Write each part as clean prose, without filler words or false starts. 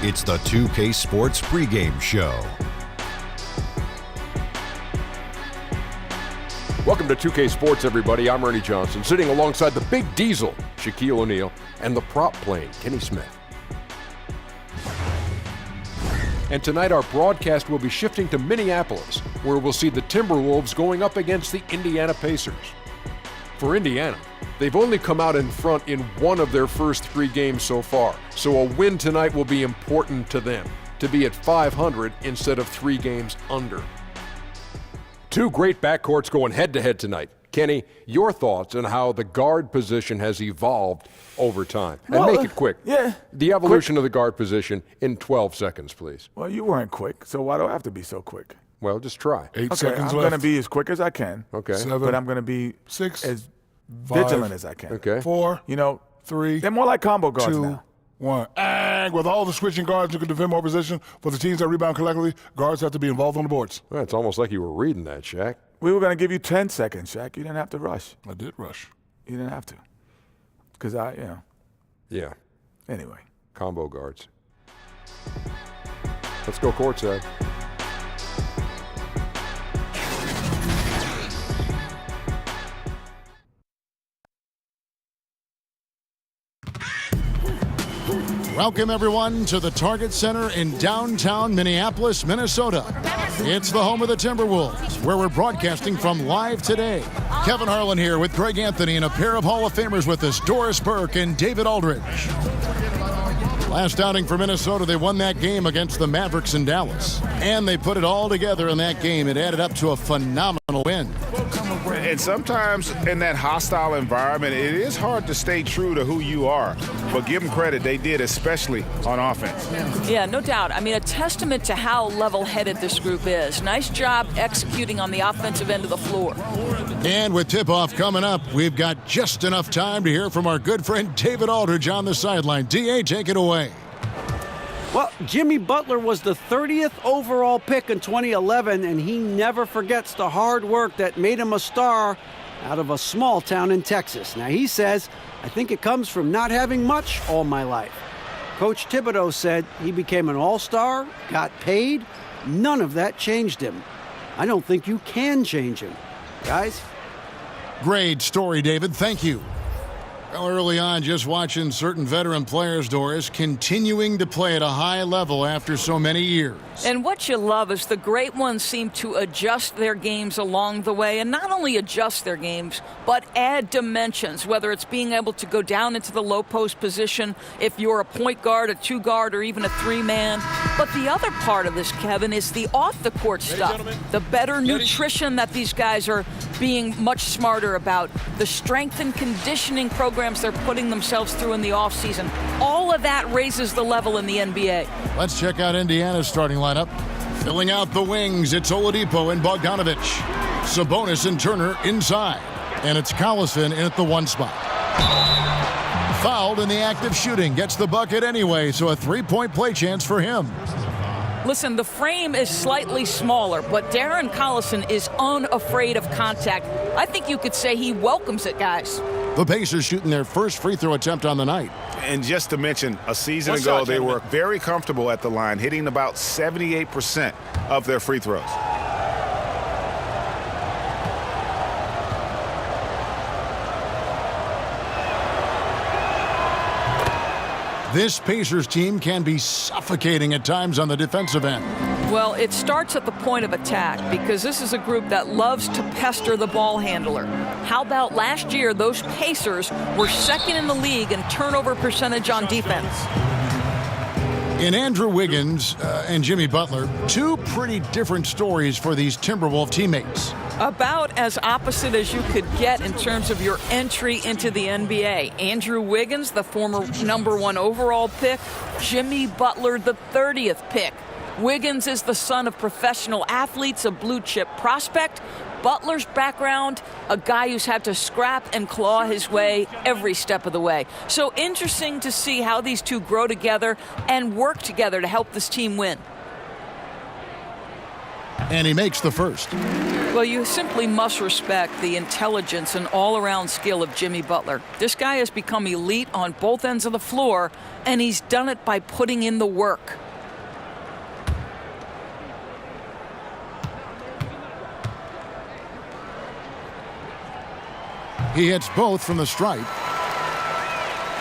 It's the 2K Sports pregame show. Welcome to 2K Sports, everybody. I'm Ernie Johnson, sitting alongside the big diesel, Shaquille O'Neal, and the prop plane, Kenny Smith. And tonight our broadcast will be shifting to Minneapolis, where we'll see the Timberwolves going up against the Indiana Pacers. For Indiana, they've only come out in front in one of their first 3 games so far, so a win tonight will be important to them, to be at 500 instead of 3 games under. 2 great backcourts going head-to-head tonight. Kenny, your thoughts on how the guard position has evolved over time? And make it quick. Yeah. The evolution of the guard position in 12 seconds, please. Well, you weren't quick, so why do I have to be so quick? Well, just try. 8 Okay, seconds I'm left. going to be as quick as I can. Okay. 7, But I'm going to be 6, as 5, vigilant as I can. Okay. 4, You know, 3, they're more like combo guards 2, now. 1. And with all the switching guards who can defend more position for the teams that rebound collectively, guards have to be involved on the boards. Well, it's almost like you were reading that, Shaq. We were going to give you 10 seconds, Shaq. You didn't have to rush. I did rush. You didn't have to. Because Yeah, anyway. combo guards. Let's go courtside. Welcome, everyone, to the Target Center in downtown Minneapolis, Minnesota. It's the home of the Timberwolves, where we're broadcasting from live today. Kevin Harlan here with Greg Anthony and a pair of Hall of Famers with us, Doris Burke and David Aldridge. Last outing for Minnesota, they won that game against the Mavericks in Dallas. And they put it all together in that game. It added up to a phenomenal win. And sometimes in that hostile environment, it is hard to stay true to who you are. But give them credit, they did, especially on offense. Yeah, no doubt. I mean, a testament to how level-headed this group is. Nice job executing on the offensive end of the floor. And with tip-off coming up, we've got just enough time to hear from our good friend David Aldridge on the sideline. D.A., take it away. Well, Jimmy Butler was the 30th overall pick in 2011, and he never forgets the hard work that made him a star out of a small town in Texas. Now, he says, I think it comes from not having much all my life. Coach Thibodeau said he became an all-star, got paid. None of that changed him. I don't think you can change him. Guys? Great story, David. Thank you. Well, early on, just watching certain veteran players, Doris, continuing to play at a high level after so many years. And what you love is the great ones seem to adjust their games along the way, and not only adjust their games, but add dimensions, whether it's being able to go down into the low post position if you're a point guard, a 2-guard, or even a 3-man. But the other part of this, Kevin, is the off-the-court stuff, the better nutrition that these guys are being much smarter about, the strength and conditioning programs they're putting themselves through in the offseason. All of that raises the level in the NBA. Let's check out Indiana's starting lineup. Filling out the wings, it's Oladipo and Bogdanovic. Sabonis and Turner inside. And it's Collison in at the 1 spot. Fouled in the act of shooting. Gets the bucket anyway, so a 3-point play chance for him. Listen, the frame is slightly smaller, but Darren Collison is unafraid of contact. I think you could say he welcomes it, guys. The Pacers shooting their first free throw attempt on the night. And just to mention, a season ago, they were very comfortable at the line, hitting about 78% of their free throws. This Pacers team can be suffocating at times on the defensive end. Well, it starts at the point of attack because this is a group that loves to pester the ball handler. How about last year, those Pacers were second in the league in turnover percentage on defense. In Andrew Wiggins and Jimmy Butler, 2 pretty different stories for these Timberwolf teammates. About as opposite as you could get in terms of your entry into the NBA. Andrew Wiggins, the former #1 overall pick. Jimmy Butler, the 30th pick. Wiggins is the son of professional athletes, a blue-chip prospect. Butler's background, a guy who's had to scrap and claw his way every step of the way. So interesting to see how these two grow together and work together to help this team win. And he makes the first. Well, you simply must respect the intelligence and all-around skill of Jimmy Butler. This guy has become elite on both ends of the floor, and he's done it by putting in the work. He hits both from the stripe.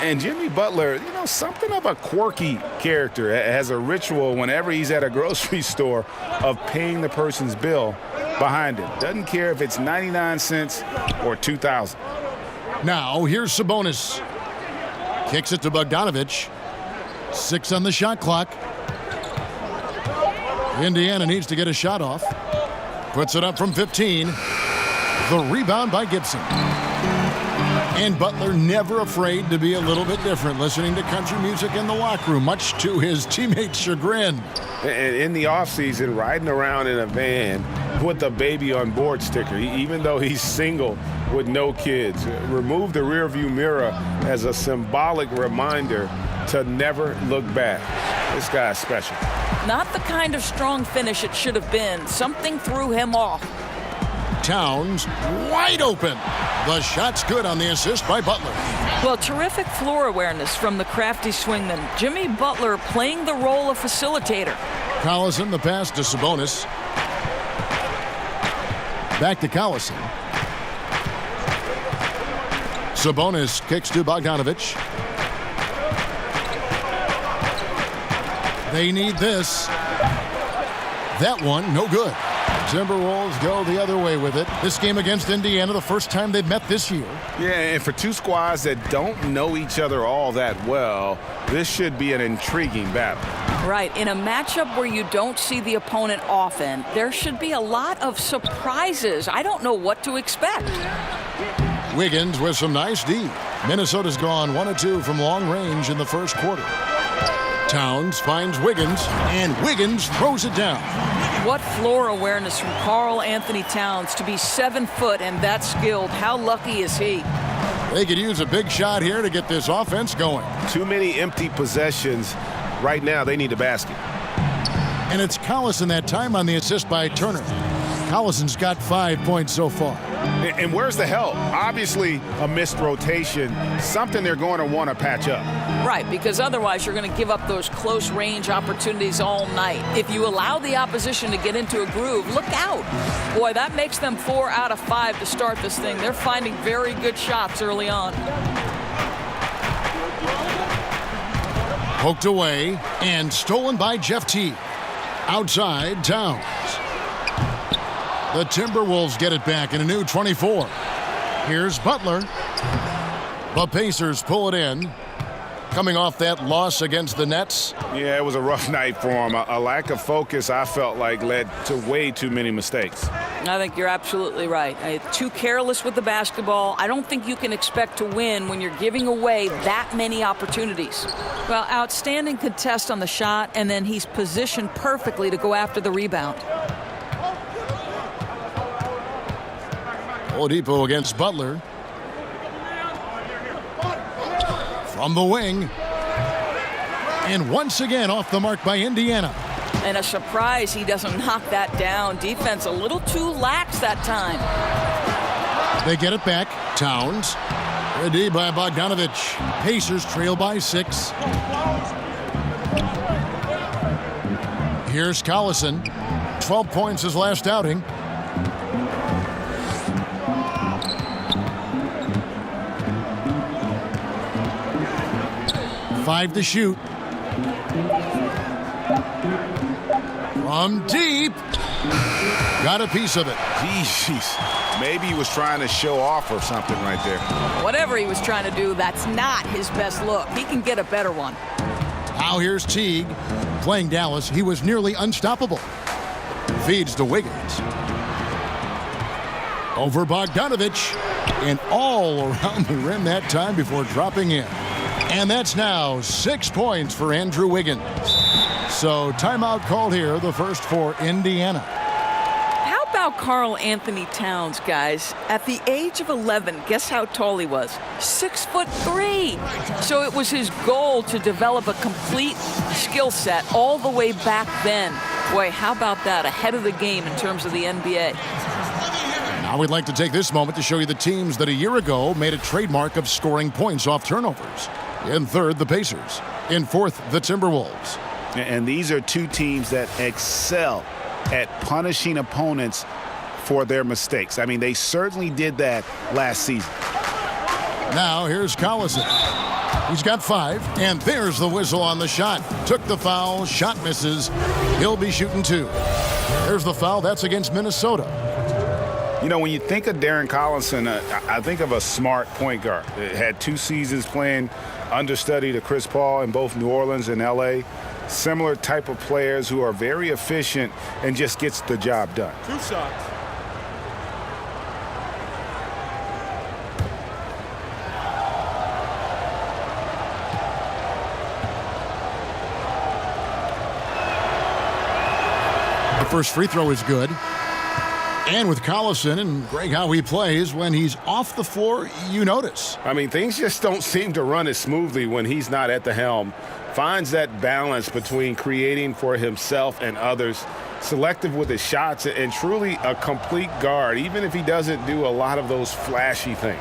And Jimmy Butler, you know, something of a quirky character, has a ritual whenever he's at a grocery store of paying the person's bill behind him. Doesn't care if it's 99 cents or 2,000. Now, here's Sabonis. Kicks it to Bogdanovich. 6 on the shot clock. Indiana needs to get a shot off. Puts it up from 15. The rebound by Gibson. And Butler never afraid to be a little bit different, listening to country music in the locker room, much to his teammates' chagrin. And in the offseason, riding around in a van with a baby on board sticker, even though he's single with no kids. Remove the rearview mirror as a symbolic reminder to never look back. This guy's special. Not the kind of strong finish it should have been. Something threw him off. Towns wide open. The shot's good on the assist by Butler. Well, terrific floor awareness from the crafty swingman. Jimmy Butler playing the role of facilitator. Collison, the pass to Sabonis. Back to Collison. Sabonis kicks to Bogdanovich. They need this. That one, no good. Timberwolves go the other way with it. This game against Indiana, the first time they've met this year. Yeah, and for two squads that don't know each other all that well, this should be an intriguing battle. Right. In a matchup where you don't see the opponent often, there should be a lot of surprises. I don't know what to expect. Wiggins with some nice D. Minnesota's gone 1 of 2 from long range in the first quarter. Towns finds Wiggins, and Wiggins throws it down. What floor awareness from Karl Anthony Towns to be 7 foot and that skilled. How lucky is he? They could use a big shot here to get this offense going. Too many empty possessions. Right now, they need a basket. And it's Collison that time on the assist by Turner. Collison's got 5 points so far. And where's the help? Obviously, a missed rotation, something they're going to want to patch up. Right, because otherwise you're going to give up those close range opportunities all night. If you allow the opposition to get into a groove, look out. Boy, that makes them 4 out of 5 to start this thing. They're finding very good shots early on. Poked away and stolen by Jeff Teague. Outside, Towns. The Timberwolves get it back in a new 24. Here's Butler. The Pacers pull it in. Coming off that loss against the Nets. Yeah, it was a rough night for him. A lack of focus, I felt like, led to way too many mistakes. I think you're absolutely right. Too careless with the basketball. I don't think you can expect to win when you're giving away that many opportunities. Well, outstanding contest on the shot, and then he's positioned perfectly to go after the rebound. Oladipo against Butler. From the wing. And once again off the mark by Indiana. And a surprise he doesn't knock that down. Defense a little too lax that time. They get it back. Towns. Ready by Bogdanovich. Pacers trail by 6. Here's Collison. 12 points his last outing. Five to shoot. From deep. Got a piece of it. Jeez. Maybe he was trying to show off or something right there. Whatever he was trying to do, that's not his best look. He can get a better one. Now here's Teague. Playing Dallas, he was nearly unstoppable. Feeds to Wiggins. Over Bogdanovich. And all around the rim that time before dropping in. And that's now 6 points for Andrew Wiggins. So timeout called here, the first for Indiana. How about Karl Anthony Towns, guys? At the age of 11, guess how tall he was? 6'3". So it was his goal to develop a complete skill set all the way back then. Boy, how about that? Ahead of the game in terms of the NBA. Now we'd like to take this moment to show you the teams that a year ago made a trademark of scoring points off turnovers. In third, the Pacers. In fourth, the Timberwolves. And these are two teams that excel at punishing opponents for their mistakes. I mean, they certainly did that last season. Now here's Collison. He's got 5, and there's the whistle on the shot. Took the foul, shot misses. He'll be shooting 2. There's the foul. That's against Minnesota. You know, when you think of Darren Collison, I think of a smart point guard. Had 2 seasons playing understudy to Chris Paul in both New Orleans and L.A. Similar type of players who are very efficient and just gets the job done. 2 shots. The first free throw is good. And with Collison and Greg, how he plays, when he's off the floor, you notice. I mean, things just don't seem to run as smoothly when he's not at the helm. Finds that balance between creating for himself and others, selective with his shots, and truly a complete guard, even if he doesn't do a lot of those flashy things.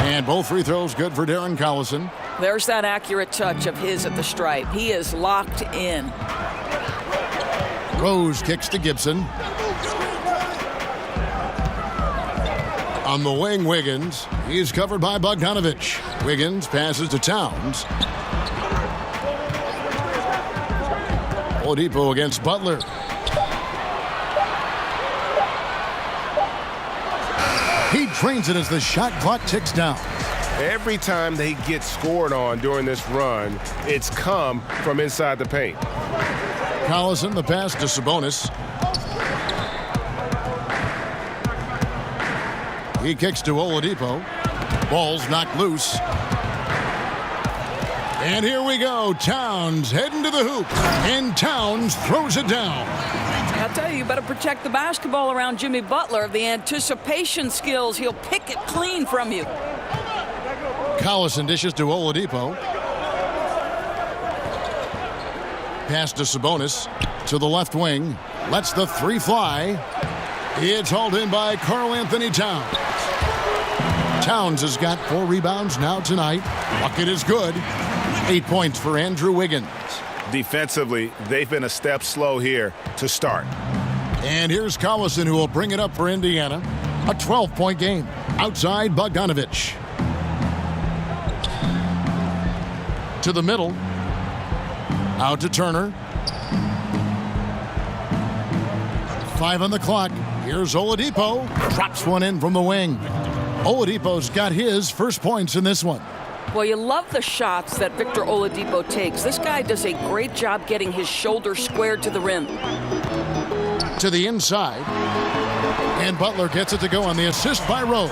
And both free throws good for Darren Collison. There's that accurate touch of his at the stripe. He is locked in. Rose kicks to Gibson. On the wing, Wiggins. He's covered by Bogdanovich. Wiggins passes to Towns. Oladipo against Butler. He drains it as the shot clock ticks down. Every time they get scored on during this run, it's come from inside the paint. Collison, the pass to Sabonis. He kicks to Oladipo. Ball's knocked loose. And here we go. Towns heading to the hoop. And Towns throws it down. I'll tell you, you better protect the basketball around Jimmy Butler. The anticipation skills, he'll pick it clean from you. Collison dishes to Oladipo. Pass to Sabonis. To the left wing. Lets the 3 fly. It's hauled in by Karl Anthony Towns. Towns has got 4 rebounds now tonight. Bucket is good. 8 points for Andrew Wiggins. Defensively, they've been a step slow here to start. And here's Collison, who will bring it up for Indiana. A 12-point game. Outside Bogdanovich. To the middle. Out to Turner. 5 on the clock. Here's Oladipo. Drops one in from the wing. Oladipo's got his first points in this one. Well, you love the shots that Victor Oladipo takes. This guy does a great job getting his shoulder squared to the rim. To the inside. And Butler gets it to go on the assist by Rose.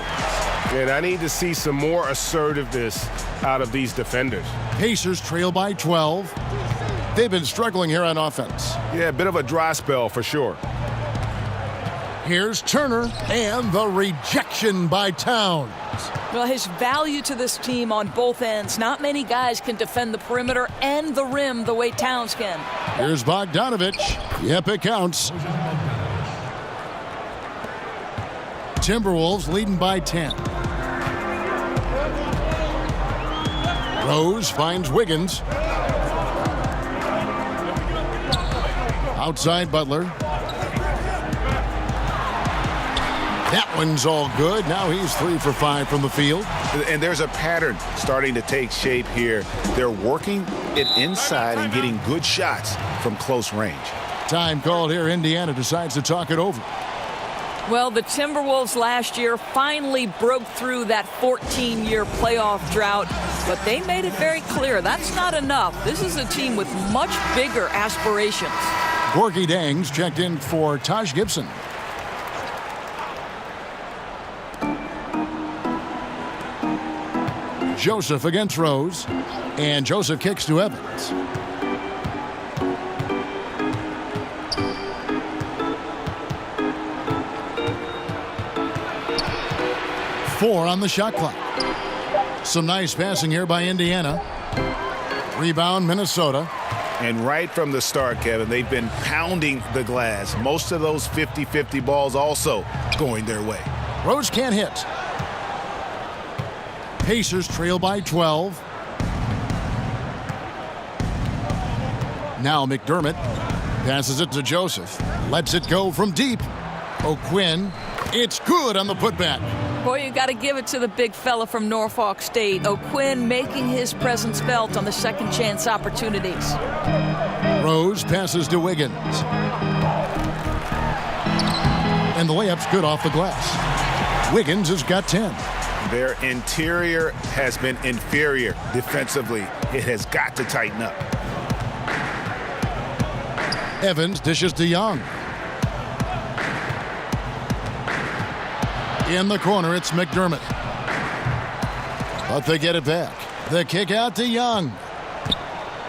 And I need to see some more assertiveness out of these defenders. Pacers trail by 12. They've been struggling here on offense. Yeah, a bit of a dry spell for sure. Here's Turner, and the rejection by Towns. Well, his value to this team on both ends. Not many guys can defend the perimeter and the rim the way Towns can. Here's Bogdanovich. Yep, it counts. Timberwolves leading by 10. Rose finds Wiggins. Outside Butler. That one's all good. Now he's 3 for 5 from the field. And there's a pattern starting to take shape here. They're working it inside and getting good shots from close range. Time called here. Indiana decides to talk it over. Well, the Timberwolves last year finally broke through that 14-year playoff drought, but they made it very clear that's not enough. This is a team with much bigger aspirations. Gorgie Dangs checked in for Taj Gibson. Joseph against Rose, and Joseph kicks to Evans. Four on the shot clock. Some nice passing here by Indiana. Rebound, Minnesota. And right from the start, Kevin, they've been pounding the glass. Most of those 50-50 balls also going their way. Rose can't hit. Pacers trail by 12. Now McDermott passes it to Joseph. Lets it go from deep. O'Quinn. It's good on the putback. Boy, you got to give it to the big fella from Norfolk State. O'Quinn making his presence felt on the second chance opportunities. Rose passes to Wiggins. And the layup's good off the glass. Wiggins has got 10. Their interior has been inferior defensively. It has got to tighten up. Evans dishes to Young. In the corner, it's McDermott. But they get it back. The kick out to Young.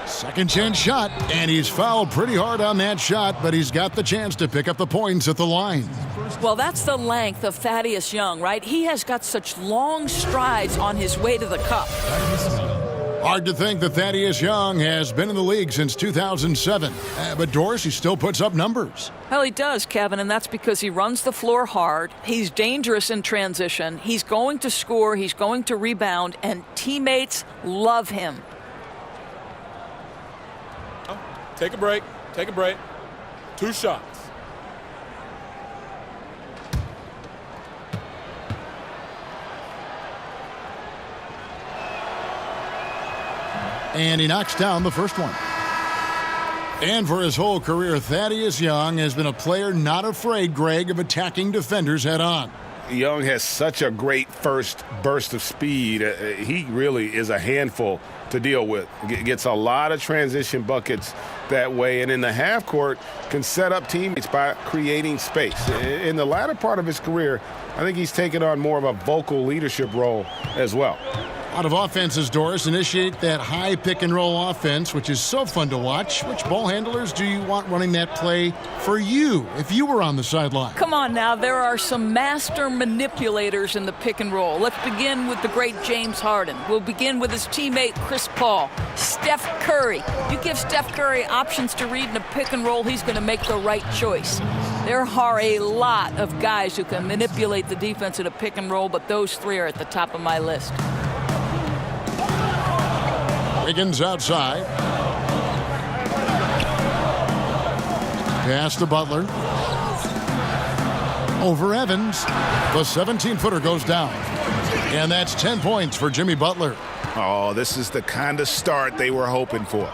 Second chance shot, and he's fouled pretty hard on that shot, but he's got the chance to pick up the points at the line. Well, that's the length of Thaddeus Young, right? He has got such long strides on his way to the cup. Hard to think that Thaddeus Young has been in the league since 2007. But Doris, he still puts up numbers. Well, he does, Kevin, and that's because he runs the floor hard. He's dangerous in transition. He's going to score. He's going to rebound, and teammates love him. Take a break. Take a break. 2 shots. And he knocks down the first one. And for his whole career, Thaddeus Young has been a player not afraid, Greg, of attacking defenders head on. Young has such a great first burst of speed. He really is a handful to deal with. Gets a lot of transition buckets that way, and in the half court can set up teammates by creating space. In the latter part of his career, I think he's taken on more of a vocal leadership role as well. A lot of offenses, Doris, initiate that high pick-and-roll offense, which is so fun to watch. Which ball handlers do you want running that play for you if you were on the sideline? Come on now, there are some master manipulators in the pick and roll. Let's begin with the great James Harden. We'll begin with his teammate Chris Paul. Steph Curry. You give Steph Curry options to read in a pick and roll, he's going to make the right choice. There are a lot of guys who can manipulate the defense in a pick and roll, but those 3 are at the top of my list. Wiggins outside. Pass to Butler. Over Evans. The 17-footer goes down. And that's 10 points for Jimmy Butler. Oh, this is the kind of start they were hoping for.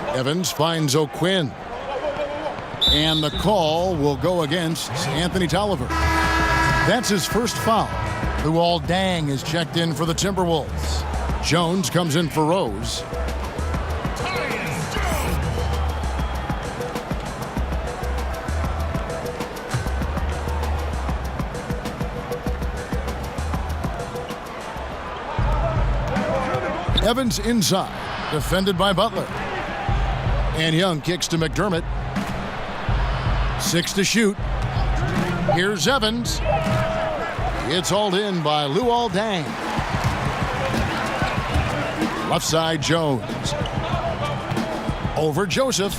Evans finds O'Quinn. And the call will go against Anthony Tolliver. That's his first foul. Luol Deng is checked in for the Timberwolves. Jones comes in for Rose. Evans inside, defended by Butler. And Young kicks to McDermott. 6 to shoot. Here's Evans. It's hauled in by Luol Deng. Left side, Jones. Over Joseph.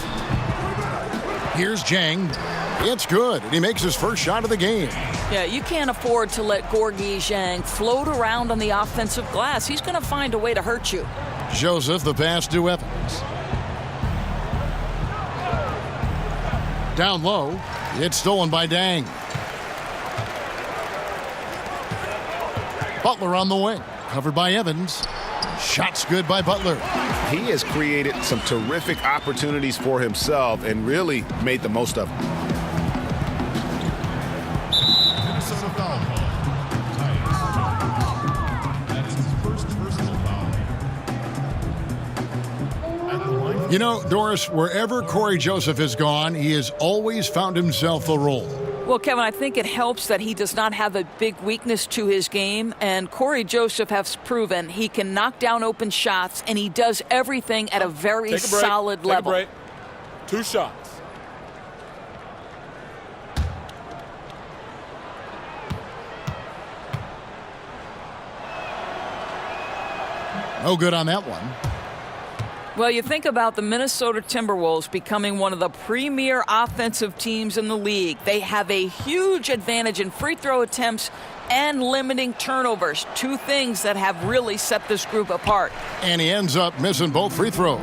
Here's Jang. It's good, and he makes his first shot of the game. Yeah, you can't afford to let Gorgui Zhang float around on the offensive glass. He's going to find a way to hurt you. Joseph, the pass to Evans. Down low. It's stolen by Dang. Butler on the wing. Covered by Evans. Shots good by Butler. He has created some terrific opportunities for himself and really made the most of them. You know, Doris, wherever Corey Joseph has gone, he has always found himself a role. Well, Kevin, I think it helps that he does not have a big weakness to his game, and Corey Joseph has proven he can knock down open shots, and he does everything at a very solid level. Take a break. 2 shots. No good on that one. Well, you think about the Minnesota Timberwolves becoming one of the premier offensive teams in the league. They have a huge advantage in free throw attempts and limiting turnovers, two things that have really set this group apart. And he ends up missing both free throws.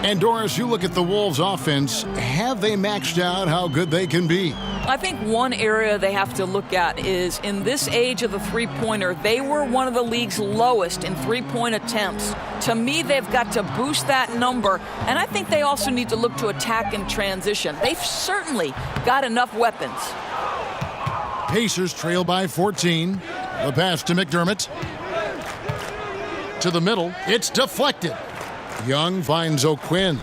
And Doris, you look at the Wolves offense, have they maxed out how good they can be? I think one area they have to look at is in this age of the three-pointer, they were one of the league's lowest in three-point attempts. To me, they've got to boost that number, and I think they also need to look to attack and transition. They've certainly got enough weapons. Pacers trail by 14. The pass to McDermott. To the middle. It's deflected. Young finds O'Quinn.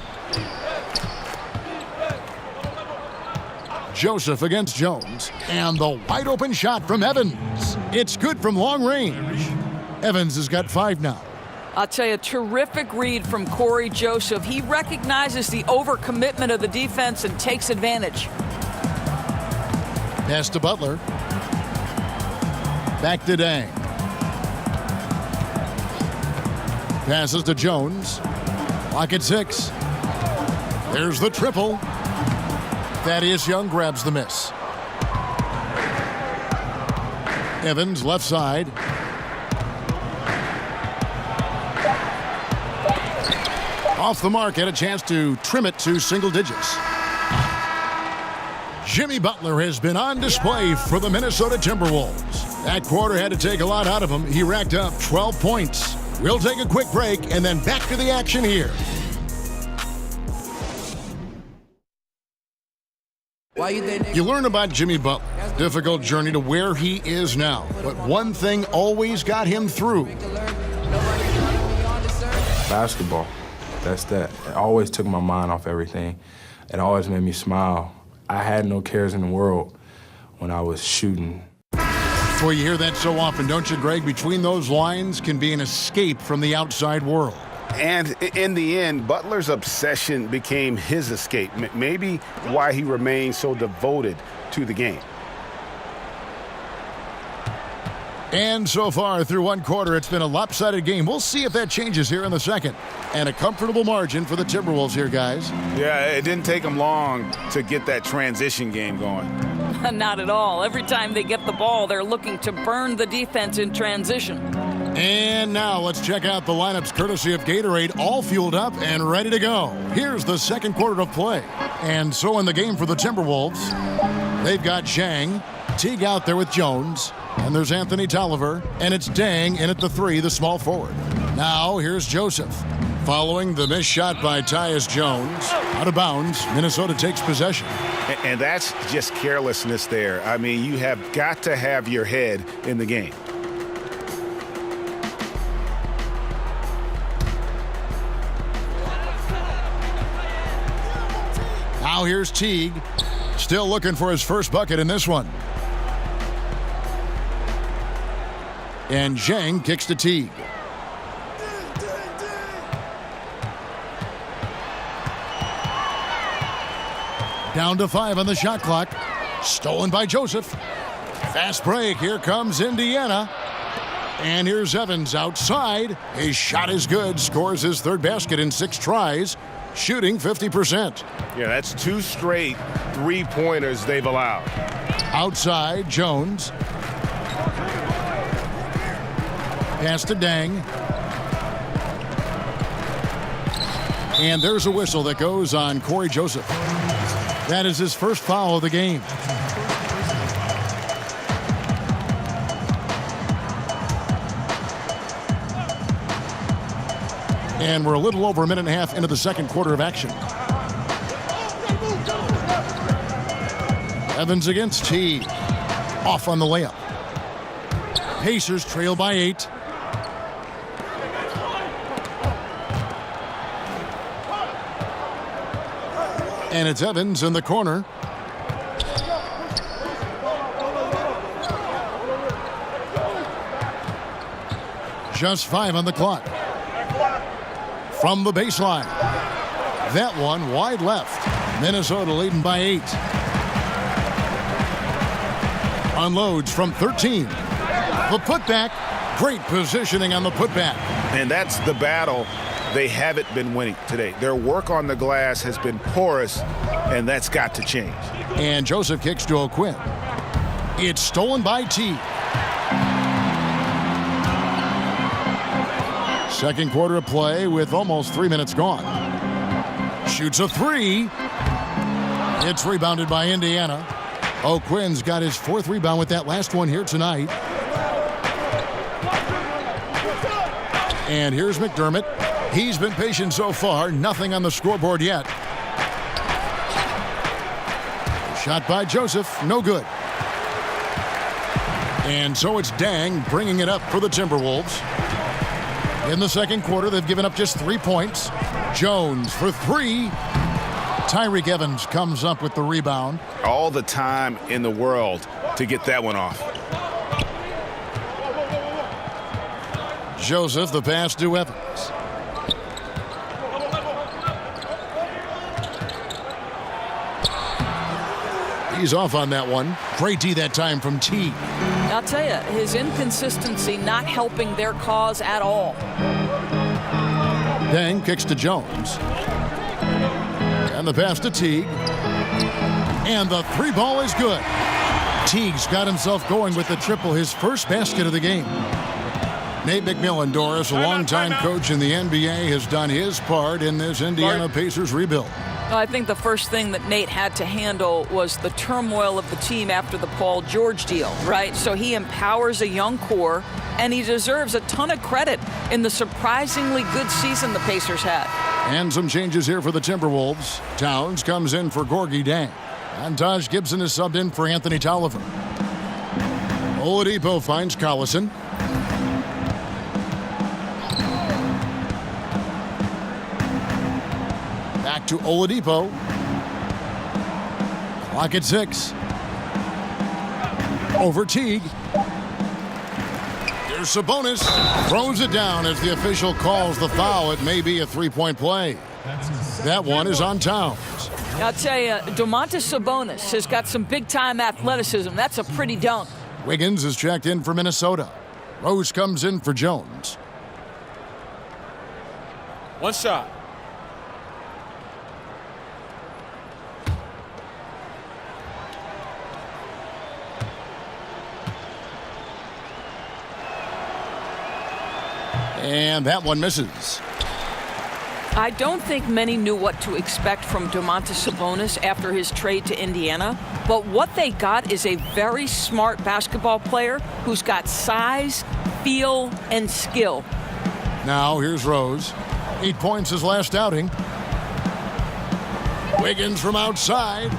Joseph against Jones. And the wide open shot from Evans. It's good from long range. Evans has got 5 now. I'll tell you, a terrific read from Corey Joseph. He recognizes the overcommitment of the defense and takes advantage. Pass to Butler. Back to Dang. Passes to Jones. Clock at 6. There's the triple. Thaddeus Young grabs the miss. Evans left side. Off the mark, had a chance to trim it to single digits. Jimmy Butler has been on display for the Minnesota Timberwolves. That quarter had to take a lot out of him. He racked up 12 points. We'll take a quick break and then back to the action here. You learn about Jimmy Butler. Difficult journey to where he is now. But one thing always got him through. Basketball. That's that. It always took my mind off everything. It always made me smile. I had no cares in the world when I was shooting. Boy, you hear that so often, don't you, Greg? Between those lines can be an escape from the outside world. And in the end, Butler's obsession became his escape. Maybe why he remained so devoted to the game. And so far, through one quarter, it's been a lopsided game. We'll see if that changes here in the second. And a comfortable margin for the Timberwolves here, guys. Yeah, it didn't take them long to get that transition game going. Not at all. Every time they get the ball, they're looking to burn the defense in transition. And now let's check out the lineups courtesy of Gatorade, all fueled up and ready to go. Here's the second quarter of play. And so in the game for the Timberwolves, they've got Zhang, Teague out there with Jones, and there's Anthony Tolliver, and it's Dang in at the 3, the small forward. Now here's Joseph. Following the missed shot by Tyus Jones, out of bounds, Minnesota takes possession. And that's just carelessness there. I mean, you have got to have your head in the game. Now here's Teague, still looking for his first bucket in this one. And Zhang kicks to Teague. Down to 5 on the shot clock. Stolen by Joseph. Fast break. Here comes Indiana. And here's Evans outside. His shot is good. Scores his third basket in 6 tries. Shooting 50%. Yeah, that's 2 straight three-pointers they've allowed. Outside, Jones. Pass to Dang. And there's a whistle that goes on Corey Joseph. That is his first foul of the game. And we're a little over a minute and a half into the second quarter of action. Evans against Teague. Off on the layup. Pacers trail by 8. And it's Evans in the corner. Just 5 on the clock. From the baseline. That one wide left. Minnesota leading by 8. Unloads from 13. The putback. Great positioning on the putback. And that's the battle they haven't been winning today. Their work on the glass has been porous, and that's got to change. And Joseph kicks to O'Quinn. It's stolen by T. Second quarter of play with almost 3 minutes gone. Shoots a three. It's rebounded by Indiana. O'Quinn's got his 4th rebound with that last one here tonight. And here's McDermott. He's been patient so far. Nothing on the scoreboard yet. Shot by Joseph. No good. And so it's Dang bringing it up for the Timberwolves. In the second quarter, they've given up just 3 points. Jones for 3. Tyreke Evans comes up with the rebound. All the time in the world to get that one off. Joseph, the pass to Evans. He's off on that one. Great D that time from T. I'll tell you, his inconsistency not helping their cause at all. Dang kicks to Jones. And the pass to Teague. And the 3 ball is good. Teague's got himself going with the triple, his first basket of the game. Nate McMillan, Doris, a longtime coach in the NBA, has done his part in this Indiana Pacers rebuild. Well, I think the first thing that Nate had to handle was the turmoil of the team after the Paul George deal, right? So he empowers a young core, and he deserves a ton of credit in the surprisingly good season the Pacers had. And some changes here for the Timberwolves. Towns comes in for Gorgie Dang. And Taj Gibson is subbed in for Anthony Tolliver. Oladipo finds Collison. Back to Oladipo. Clock at 6. Over Teague. Here's Sabonis. Throws it down as the official calls the foul. It may be a 3-point play. That one is on Towns. I'll tell you, Domantas Sabonis has got some big-time athleticism. That's a pretty dunk. Wiggins is checked in for Minnesota. Rose comes in for Jones. One shot. And that one misses. I don't think many knew what to expect from Domantas Sabonis after his trade to Indiana, but what they got is a very smart basketball player who's got size, feel, and skill. Now here's Rose. 8 points his last outing. Wiggins from outside.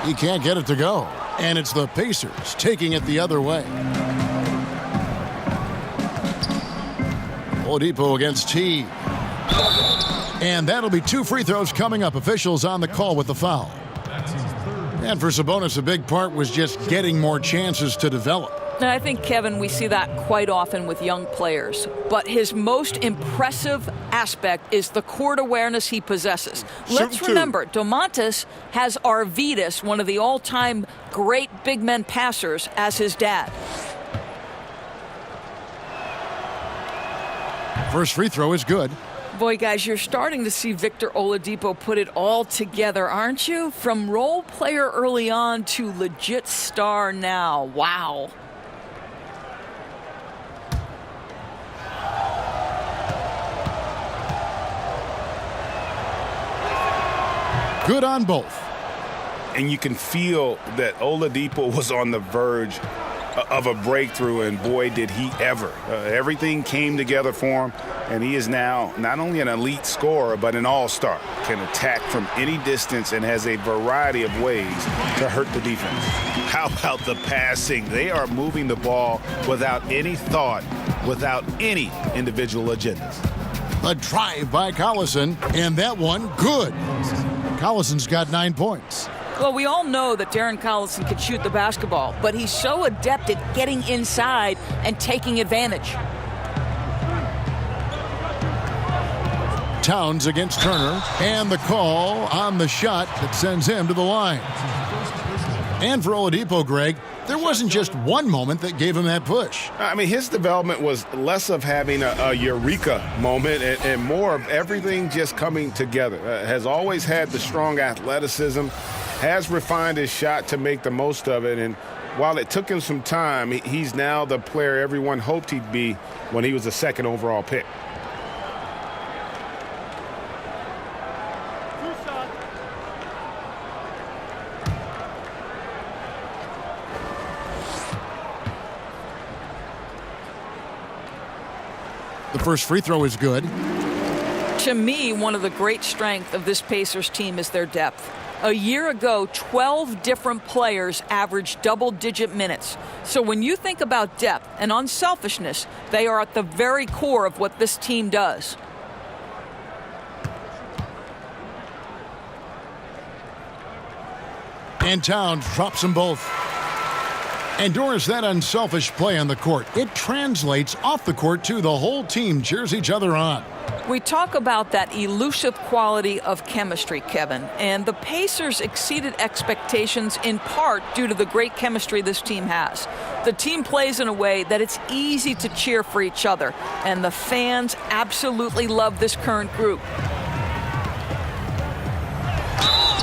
He can't get it to go. And it's the Pacers taking it the other way. Oladipo against T. And that'll be 2 free throws coming up. Officials on the call with the foul. And for Sabonis, a big part was just getting more chances to develop. And I think, Kevin, we see that quite often with young players. But his most impressive aspect is the court awareness he possesses. Let's remember, Domantas has Arvydas, one of the all-time great big men passers, as his dad. First free throw is good. Boy, guys, you're starting to see Victor Oladipo put it all together, aren't you? From role player early on to legit star now. Wow. Good on both. And you can feel that Oladipo was on the verge of a breakthrough, and boy, did he ever. Everything came together for him, and he is now not only an elite scorer, but an all-star. Can attack from any distance and has a variety of ways to hurt the defense. How about the passing? They are moving the ball without any thought, without any individual agendas. A drive by Collison, and that one good. Collison's got 9 points. Well, we all know that Darren Collison can shoot the basketball, but he's so adept at getting inside and taking advantage. Towns against Turner, and the call on the shot that sends him to the line. And for Oladipo, Greg, there wasn't just one moment that gave him that push. I mean, his development was less of having a eureka moment and more of everything just coming together. Has always had the strong athleticism, has refined his shot to make the most of it, and while it took him some time, he's now the player everyone hoped he'd be when he was the second overall pick. The first free throw is good. To me, one of the great strengths of this Pacers team is their depth. A year ago, 12 different players averaged double-digit minutes. So when you think about depth and unselfishness, they are at the very core of what this team does. And Towns drops them both. Endures that unselfish play on the court. It translates off the court, too. The whole team cheers each other on. We talk about that elusive quality of chemistry, Kevin, and the Pacers exceeded expectations in part due to the great chemistry this team has. The team plays in a way that it's easy to cheer for each other, and the fans absolutely love this current group.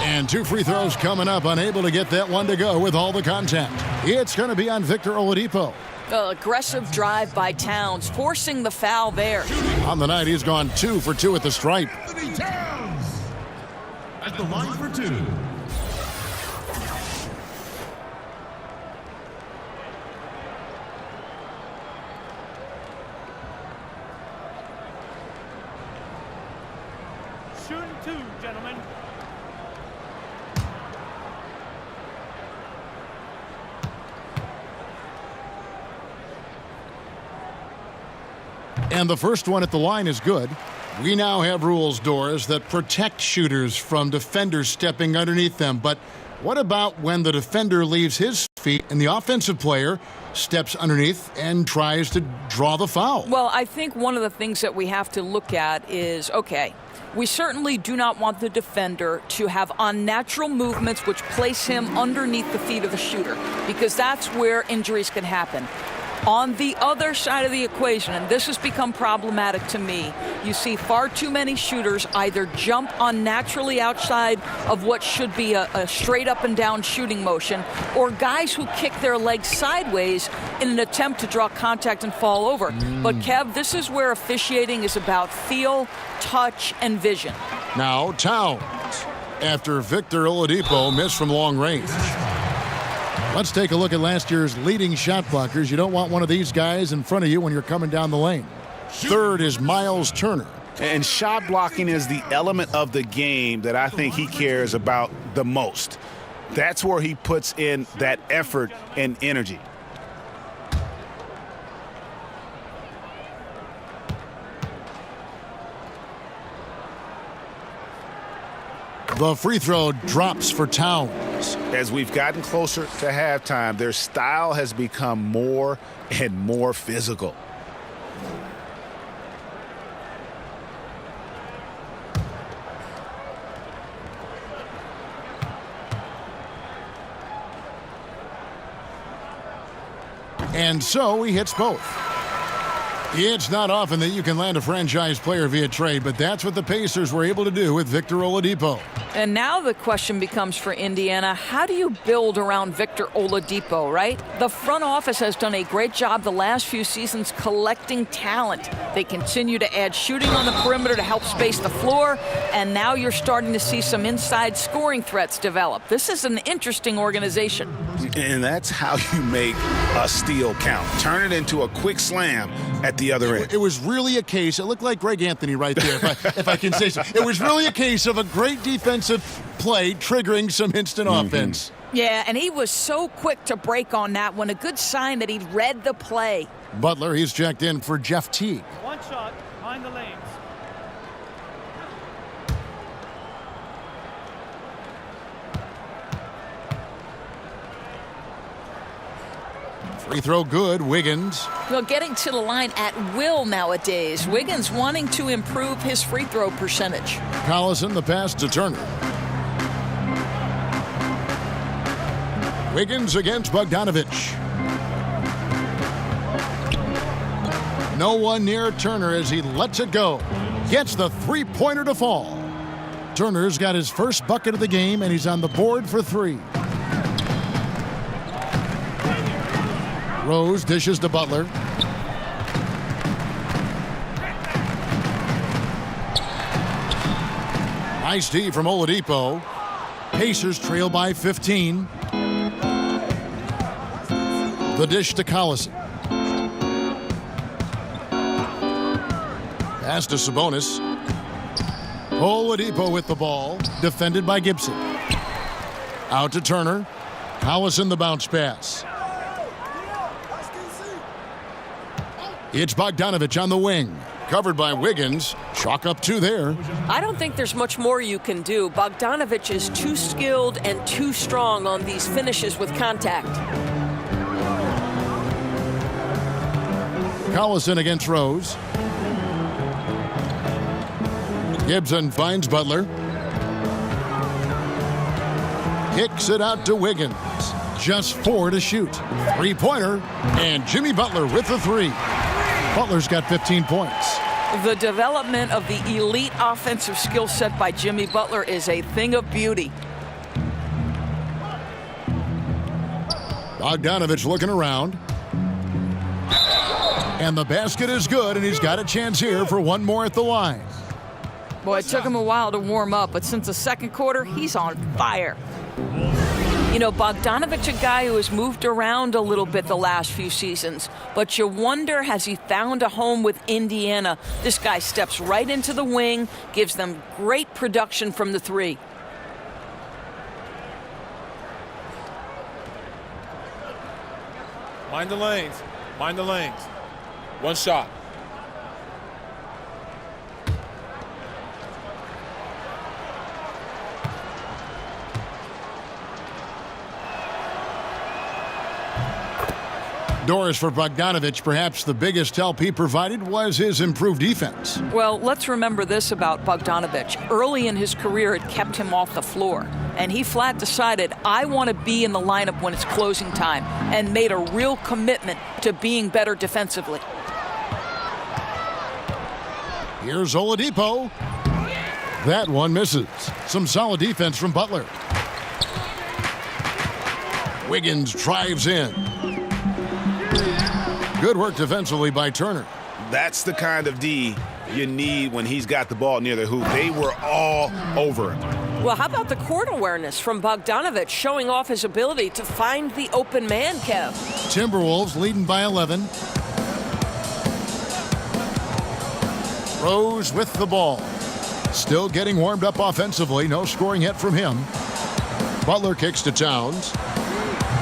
And two free throws coming up, unable to get that one to go with all the contact. It's going to be on Victor Oladipo. Aggressive drive by Towns, forcing the foul there. On the night, he's gone 2 for 2 at the stripe. Towns at the line for 2. Shooting 2, gentlemen. And the first one at the line is good. We now have rules, Doris, that protect shooters from defenders stepping underneath them. But what about when the defender leaves his feet and the offensive player steps underneath and tries to draw the foul? Well, I think one of the things that we have to look at is, okay, we certainly do not want the defender to have unnatural movements which place him underneath the feet of the shooter, because that's where injuries can happen. On the other side of the equation, and this has become problematic to me, you see far too many shooters either jump unnaturally outside of what should be a straight up and down shooting motion, or guys who kick their legs sideways in an attempt to draw contact and fall over. But Kev, this is where officiating is about feel, touch, and vision. Now Towns, after Victor Oladipo missed from long range. Let's take a look at last year's leading shot blockers. You don't want one of these guys in front of you when you're coming down the lane. Third is Miles Turner. And shot blocking is the element of the game that I think he cares about the most. That's where he puts in that effort and energy. The free throw drops for Towns. As we've gotten closer to halftime, their style has become more and more physical. And so he hits both. It's not often that you can land a franchise player via trade, but that's what the Pacers were able to do with Victor Oladipo. And now the question becomes for Indiana, how do you build around Victor Oladipo, right? The front office has done a great job the last few seasons collecting talent. They continue to add shooting on the perimeter to help space the floor, and now you're starting to see some inside scoring threats develop. This is an interesting organization. And that's how you make a steal count. Turn it into a quick slam at the other end. It was really a case, it looked like Greg Anthony right there, if I can say so. It was really a case of a great defensive play triggering some instant offense. Yeah, and he was so quick to break on that one. A good sign that he read the play. Butler, he's checked in for Jeff Teague. One shot behind the lanes. Free throw good, Wiggins. Well, getting to the line at will nowadays. Wiggins wanting to improve his free throw percentage. Collison, the pass to Turner. Wiggins against Bogdanovich. No one near Turner as he lets it go. Gets the three-pointer to fall. Turner's got his first bucket of the game, and he's on the board for 3. Rose dishes to Butler. Nice D from Oladipo. Pacers trail by 15. The dish to Collison. Pass to Sabonis. Oladipo with the ball. Defended by Gibson. Out to Turner. Collison the bounce pass. It's Bogdanovich on the wing. Covered by Wiggins. Chalk up 2 there. I don't think there's much more you can do. Bogdanovich is too skilled and too strong on these finishes with contact. Collison against Rose. Gibson finds Butler. Kicks it out to Wiggins. Just 4 to shoot. Three-pointer. And Jimmy Butler with the 3. Butler's got 15 points. The development of the elite offensive skill set by Jimmy Butler is a thing of beauty. Bogdanovich looking around. And the basket is good, and he's got a chance here for one more at the line. Boy, it took him a while to warm up, but since the second quarter, he's on fire. You know, Bogdanovich, a guy who has moved around a little bit the last few seasons, but you wonder, has he found a home with Indiana? This guy steps right into the wing, gives them great production from the 3. Mind the lanes. Mind the lanes. One shot. Doors for Bogdanovich. Perhaps the biggest help he provided was his improved defense. Well, let's remember this about Bogdanovich. Early in his career, it kept him off the floor. And he flat decided, I want to be in the lineup when it's closing time, and made a real commitment to being better defensively. Here's Oladipo. That one misses. Some solid defense from Butler. Wiggins drives in. Good work defensively by Turner. That's the kind of D you need when he's got the ball near the hoop. They were all over him. Well, how about the court awareness from Bogdanovich, showing off his ability to find the open man, Kev? Timberwolves leading by 11. Rose with the ball. Still getting warmed up offensively. No scoring yet from him. Butler kicks to Towns.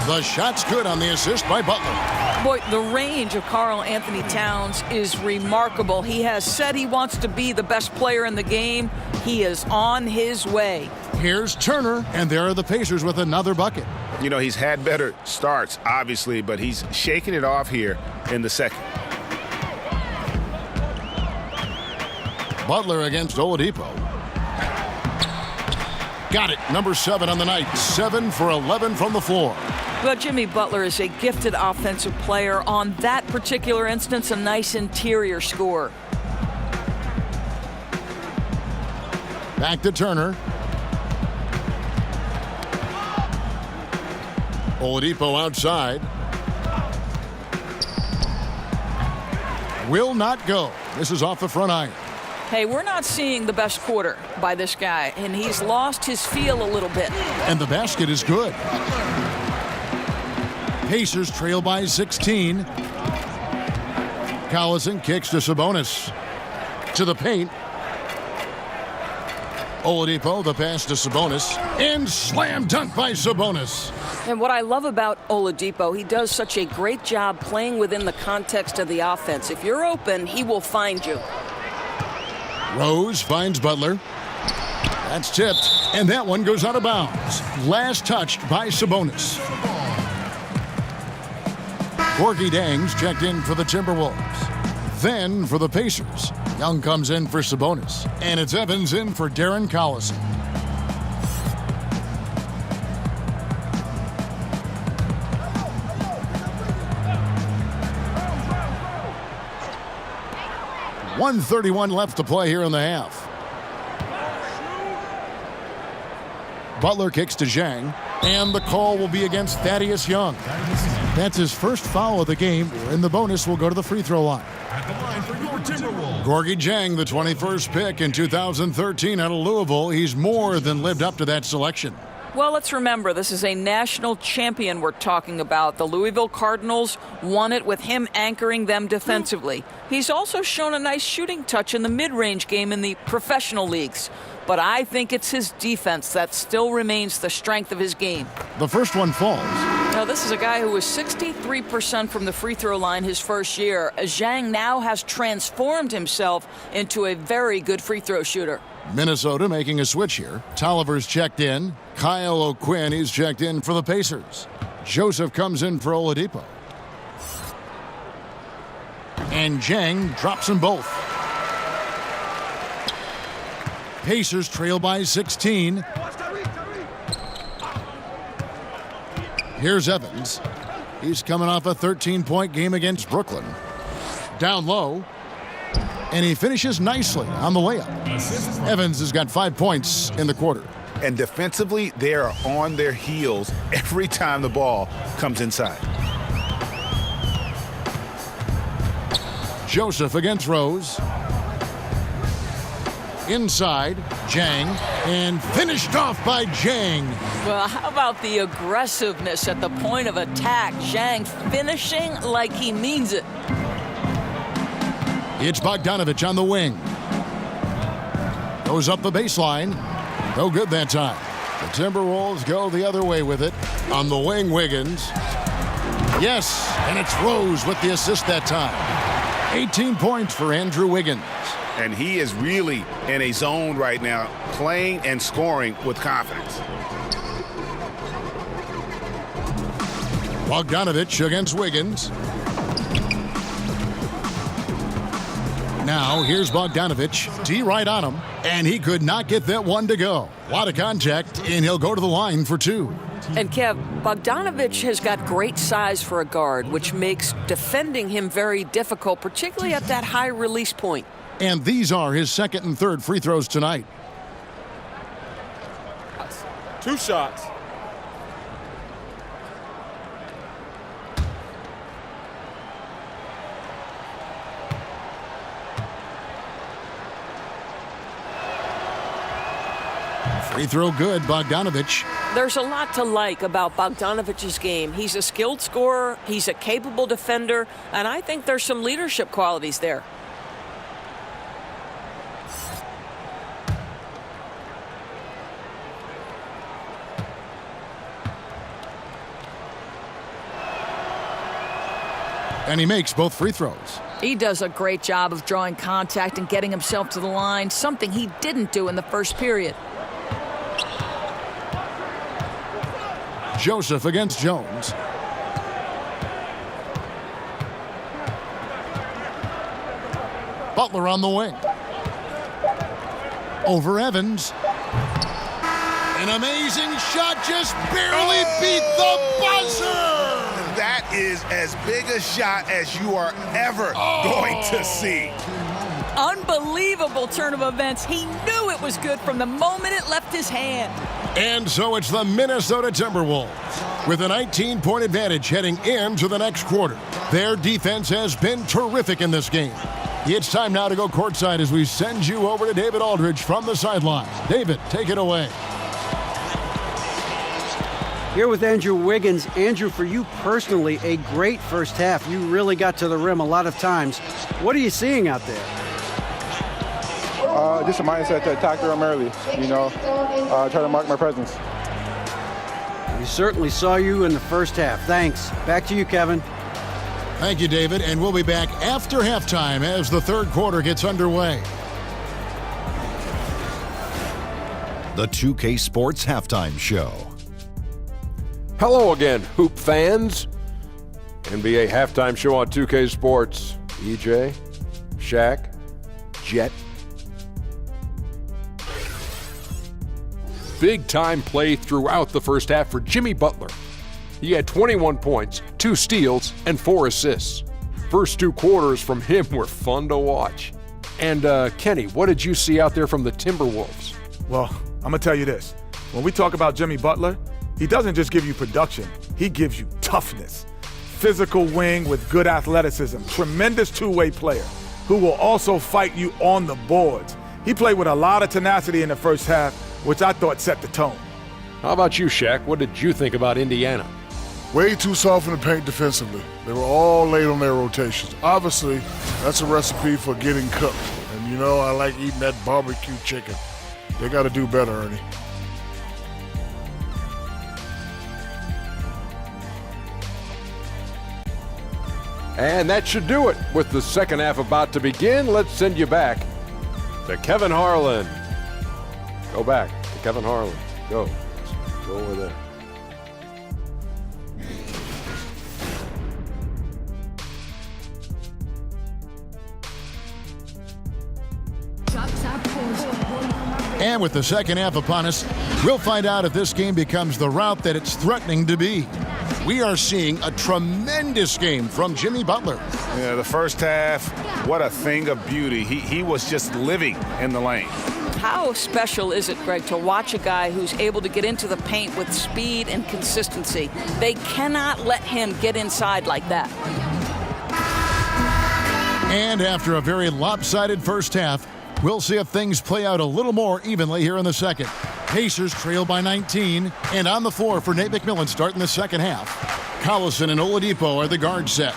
The shot's good on the assist by Butler. Boy, the range of Karl Anthony Towns is remarkable. He has said he wants to be the best player in the game. He is on his way. Here's Turner, and there are the Pacers with another bucket. You know, he's had better starts, obviously, but he's shaking it off here in the second. Butler against Oladipo. Got it. Number 7 on the night. 7 for 11 from the floor. Well, Jimmy Butler is a gifted offensive player. On that particular instance, a nice interior score. Back to Turner. Oladipo outside. Will not go. This is off the front iron. Hey, we're not seeing the best quarter by this guy, and he's lost his feel a little bit. And the basket is good. Pacers trail by 16. Collison kicks to Sabonis. To the paint. Oladipo, the pass to Sabonis. And slam dunk by Sabonis. And what I love about Oladipo, he does such a great job playing within the context of the offense. If you're open, he will find you. Rose finds Butler. That's tipped, and that one goes out of bounds. Last touched by Sabonis. Corky Dangs checked in for the Timberwolves. Then for the Pacers, Young comes in for Sabonis. And it's Evans in for Darren Collison. 1:31 left to play here in the half. Butler kicks to Zhang, and the call will be against Thaddeus Young. That's his first foul of the game, and the bonus will go to the free throw line. At the line for your Timberwolves. Gorgie Zhang, the 21st pick in 2013 out of Louisville. He's more than lived up to that selection. Well, let's remember, this is a national champion we're talking about. The Louisville Cardinals won it with him anchoring them defensively. He's also shown a nice shooting touch in the mid-range game in the professional leagues. But I think it's his defense that still remains the strength of his game. The first one falls. Now, this is a guy who was 63% from the free throw line his first year. Zhang now has transformed himself into a very good free throw shooter. Minnesota making a switch here. Tolliver's checked in. Kyle O'Quinn, he's checked in for the Pacers. Joseph comes in for Oladipo. And Zhang drops them both. Pacers trail by 16. Here's Evans. He's coming off a 13-point game against Brooklyn. Down low. And he finishes nicely on the layup. Evans has got 5 points in the quarter. And defensively, they are on their heels every time the ball comes inside. Joseph against Rose. Inside, Zhang, and finished off by Zhang. Well, how about the aggressiveness at the point of attack? Zhang finishing like he means it. It's Bogdanovich on the wing. Goes up the baseline. No good that time. The Timberwolves go the other way with it. On the wing, Wiggins. Yes, and it's Rose with the assist that time. 18 points for Andrew Wiggins. And he is really in a zone right now, playing and scoring with confidence. Bogdanovich against Wiggins. Now, here's Bogdanovich. D right on him, and he could not get that one to go. A lot of contact, and he'll go to the line for two. And Kev, Bogdanovich has got great size for a guard, which makes defending him very difficult, particularly at that high release point. And these are his second and third free throws tonight. 2 shots. Free throw good, Bogdanovich. There's a lot to like about Bogdanovich's game. He's a skilled scorer, he's a capable defender, and I think there's some leadership qualities there. And he makes both free throws. He does a great job of drawing contact and getting himself to the line, something he didn't do in the first period. Joseph against Jones. Butler on the wing. Over Evans. An amazing shot, just barely beat the buzzer! That is as big a shot as you are ever going to see. Unbelievable turn of events. He knew it was good from the moment it left his hand. And so it's the Minnesota Timberwolves with a 19-point advantage heading into the next quarter. Their defense has been terrific in this game. It's time now to go courtside as we send you over to David Aldridge from the sideline. David, take it away. Here with Andrew Wiggins. Andrew, for you personally, a great first half. You really got to the rim a lot of times. What are you seeing out there? Just a mindset to attack the rim early, try to mark my presence. We certainly saw you in the first half. Thanks. Back to you, Kevin. Thank you, David, and we'll be back after halftime as the third quarter gets underway. The 2K Sports Halftime Show. Hello again, Hoop fans. NBA Halftime Show on 2K Sports. EJ, Shaq, Jet. Big-time play throughout the first half for Jimmy Butler. He had 21 points, 2 steals, and 4 assists. First 2 quarters from him were fun to watch. And Kenny, what did you see out there from the Timberwolves? Well, I'm going to tell you this. When we talk about Jimmy Butler, he doesn't just give you production. He gives you toughness. Physical wing with good athleticism. Tremendous two-way player who will also fight you on the boards. He played with a lot of tenacity in the first half, which I thought set the tone. How about you, Shaq? What did you think about Indiana? Way too soft in the paint defensively. They were all late on their rotations. Obviously, that's a recipe for getting cooked. And you know I like eating that barbecue chicken. They got to do better, Ernie. And that should do it. With the second half about to begin, let's send you back to Kevin Harlan. Go back to Kevin Harlan. Go over there. And with the second half upon us, we'll find out if this game becomes the rout that it's threatening to be. We are seeing a tremendous game from Jimmy Butler. Yeah, the first half, what a thing of beauty. He was just living in the lane. How special is it, Greg, to watch a guy who's able to get into the paint with speed and consistency? They cannot let him get inside like that. And after a very lopsided first half, we'll see if things play out a little more evenly here in the second. Pacers trail by 19, and on the floor for Nate McMillan starting the second half. Collison and Oladipo are the guard set.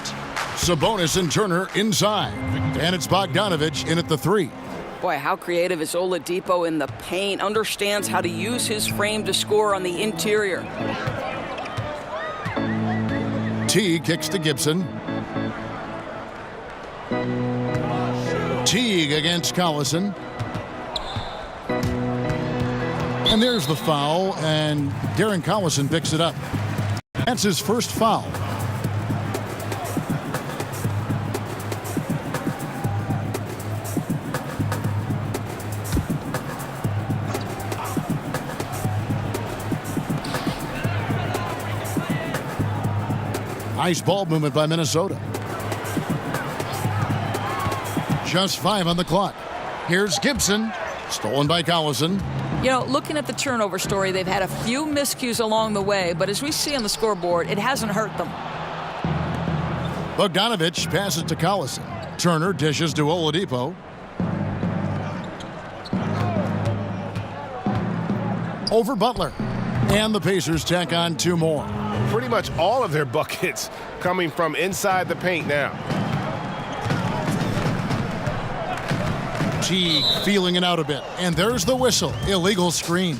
Sabonis and Turner inside. And it's Bogdanovich in at the 3. Boy, how creative is Oladipo in the paint. Understands how to use his frame to score on the interior. T kicks to Gibson. Teague against Collison. And there's the foul, and Darren Collison picks it up. That's his first foul. Nice ball movement by Minnesota. Just 5 on the clock. Here's Gibson. Stolen by Collison. You know, looking at the turnover story, they've had a few miscues along the way, but as we see on the scoreboard, it hasn't hurt them. Bogdanovich passes to Collison. Turner dishes to Oladipo. Over Butler. And the Pacers tack on 2 more. Pretty much all of their buckets coming from inside the paint now. Teague feeling it out a bit. And there's the whistle. Illegal screen.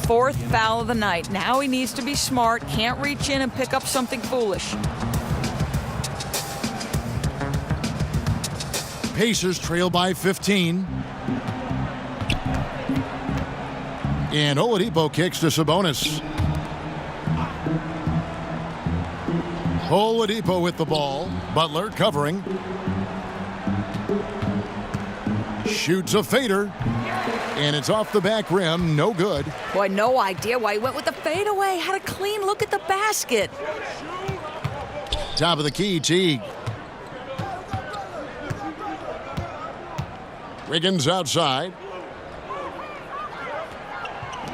4th foul of the night. Now he needs to be smart. Can't reach in and pick up something foolish. Pacers trail by 15. And Oladipo kicks to Sabonis. Oladipo with the ball. Butler covering. Shoots a fader. And it's off the back rim. No good. Boy, no idea why he went with the fadeaway. Had a clean look at the basket. Top of the key, Teague. Wiggins outside.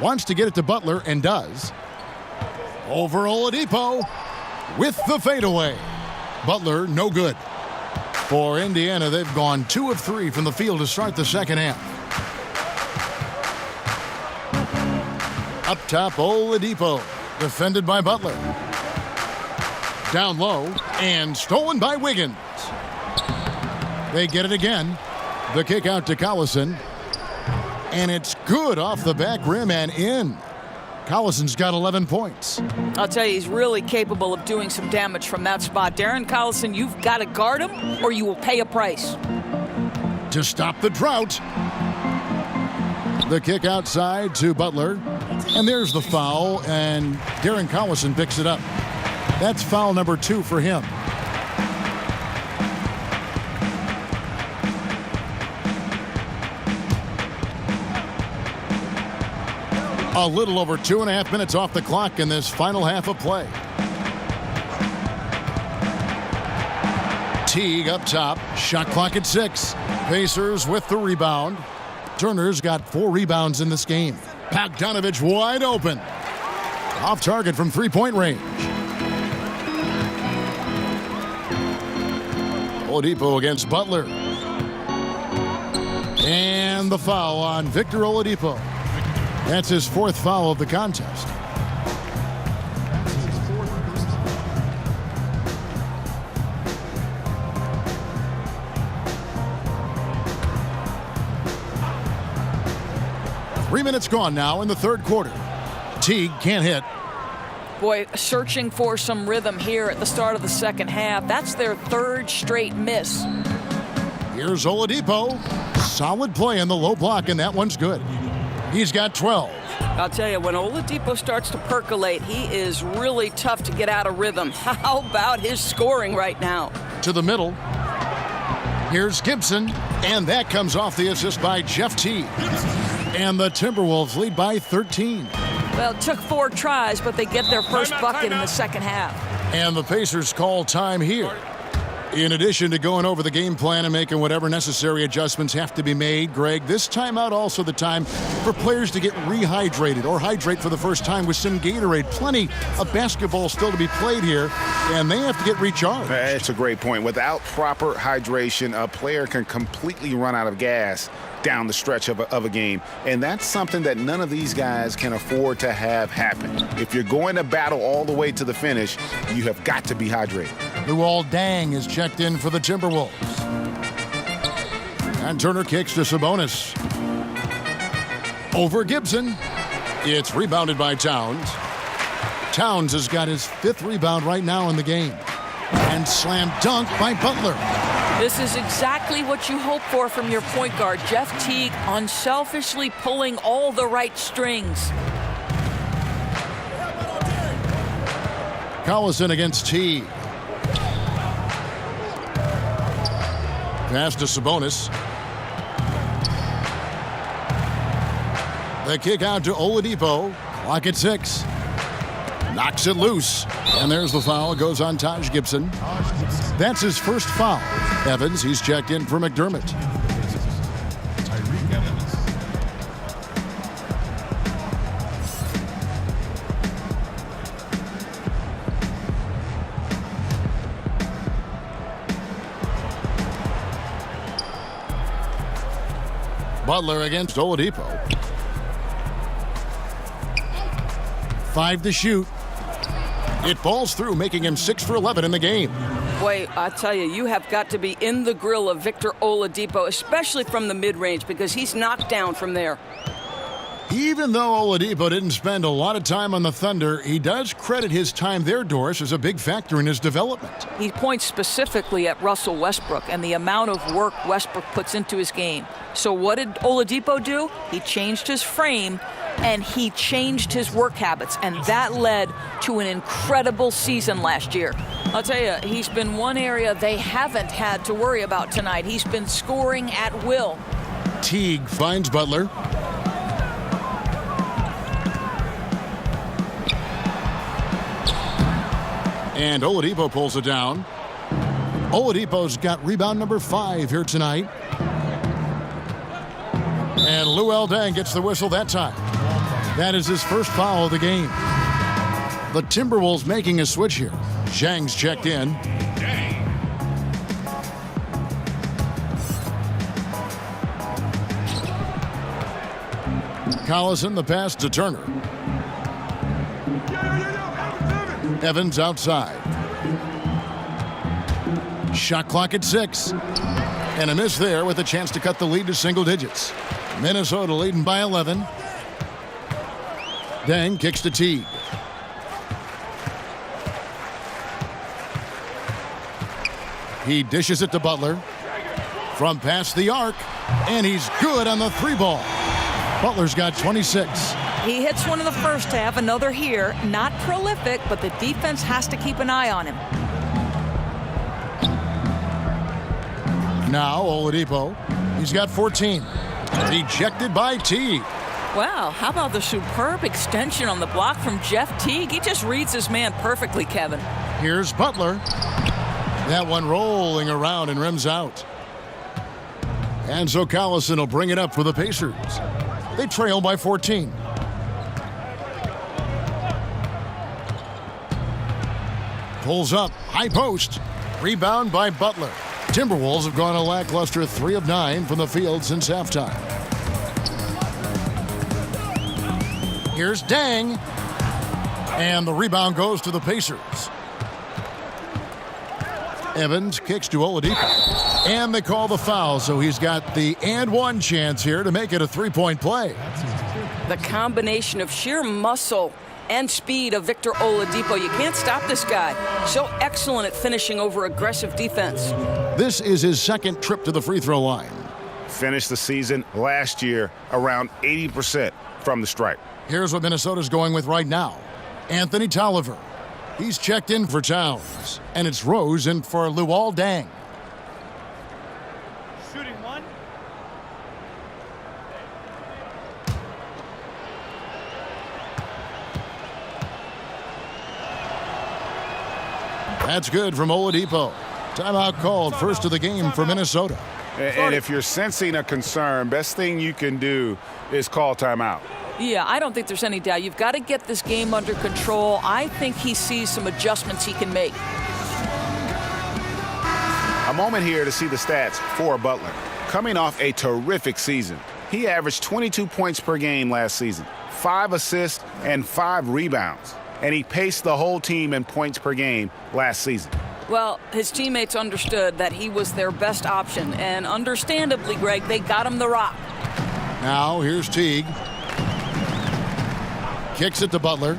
Wants to get it to Butler and does. Over Oladipo with the fadeaway. Butler, no good. For Indiana, they've gone 2 of 3 from the field to start the second half. Up top, Oladipo, defended by Butler. Down low, and stolen by Wiggins. They get it again. The kick out to Collison. And it's good off the back rim and in. Collison's got 11 points. I'll tell you, he's really capable of doing some damage from that spot. Darren Collison, you've got to guard him or you will pay a price. To stop the drought. The kick outside to Butler. And there's the foul, and Darren Collison picks it up. That's foul number 2 for him. A little over 2.5 minutes off the clock in this final half of play. Teague up top. Shot clock at 6. Pacers with the rebound. Turner's got 4 rebounds in this game. Bogdanovich wide open. Off target from three-point range. Oladipo against Butler. And the foul on Victor Oladipo. That's his 4th foul of the contest. Three minutes gone now in the third quarter. Teague can't hit. Boy, searching for some rhythm here at the start of the second half. That's their 3rd straight miss. Here's Oladipo. Solid play in the low block, and that one's good. He's got 12. I'll tell you, when Oladipo starts to percolate, he is really tough to get out of rhythm. How about his scoring right now? To the middle. Here's Gibson, and that comes off the assist by Jeff Teague. And the Timberwolves lead by 13. Well, it took 4 tries, but they get their first bucket in the second half. And the Pacers call time here. In addition to going over the game plan and making whatever necessary adjustments have to be made, Greg, this timeout also the time for players to get rehydrated or hydrate for the first time with some Gatorade. Plenty of basketball still to be played here, and they have to get recharged. That's a great point. Without proper hydration, a player can completely run out of gas down the stretch of a game. And that's something that none of these guys can afford to have happen. If you're going to battle all the way to the finish, you have got to be hydrated. Luol Deng is checked in for the Timberwolves. And Turner kicks to Sabonis. Over Gibson. It's rebounded by Towns. Towns has got his 5th rebound right now in the game. And slam dunk by Butler. This is exactly what you hope for from your point guard, Jeff Teague, unselfishly pulling all the right strings. Collison against Teague. Pass to Sabonis. The kick out to Oladipo. Clock at 6. Knocks it loose. And there's the foul. It goes on Taj Gibson. That's his first foul. Evans, he's checked in for McDermott. Butler against Oladipo. 5 to shoot. It falls through, making him 6 for 11 in the game. Boy, I tell you, you have got to be in the grill of Victor Oladipo, especially from the mid-range, because he's knocked down from there. Even though Oladipo didn't spend a lot of time on the Thunder, he does credit his time there, Doris, as a big factor in his development. He points specifically at Russell Westbrook and the amount of work Westbrook puts into his game. So what did Oladipo do? He changed his frame, and he changed his work habits, and that led to an incredible season last year. I'll tell you, he's been one area they haven't had to worry about tonight. He's been scoring at will. Teague finds Butler. And Oladipo pulls it down. Oladipo's got rebound number 5 here tonight. And Luol Deng gets the whistle that time. That is his first foul of the game. The Timberwolves making a switch here. Zhang's checked in. Collison, the pass to Turner. Evans outside. Shot clock at 6. And a miss there with a chance to cut the lead to single digits. Minnesota leading by 11. Deng kicks to Teague. He dishes it to Butler. From past the arc. And he's good on the 3-ball. Butler's got 26. He hits one in the first half, another here. Not prolific, but the defense has to keep an eye on him. Now Oladipo. He's got 14. Ejected by Teague. Wow, how about the superb extension on the block from Jeff Teague? He just reads his man perfectly, Kevin. Here's Butler. That one rolling around and rims out. And so Collison will bring it up for the Pacers. They trail by 14. Pulls up, high post. Rebound by Butler. Timberwolves have gone a lackluster 3 of 9 from the field since halftime. Here's Dang. And the rebound goes to the Pacers. Evans kicks to Oladipo. And they call the foul, so he's got the and one chance here to make it a three-point play. The combination of sheer muscle and speed of Victor Oladipo. You can't stop this guy. So excellent at finishing over aggressive defense. This is his second trip to the free throw line. Finished the season last year around 80% from the stripe. Here's what Minnesota's going with right now. Anthony Tolliver. He's checked in for Towns. And it's Rose in for Luol Deng. Shooting one. That's good from Oladipo. Timeout called, first of the game for Minnesota. And if you're sensing a concern, best thing you can do is call timeout. Yeah, I don't think there's any doubt. You've got to get this game under control. I think he sees some adjustments he can make. A moment here to see the stats for Butler. Coming off a terrific season, he averaged 22 points per game last season, 5 assists and 5 rebounds. And he paced the whole team in points per game last season. Well, his teammates understood that he was their best option. And understandably, Greg, they got him the rock. Now, here's Teague. Kicks it to Butler.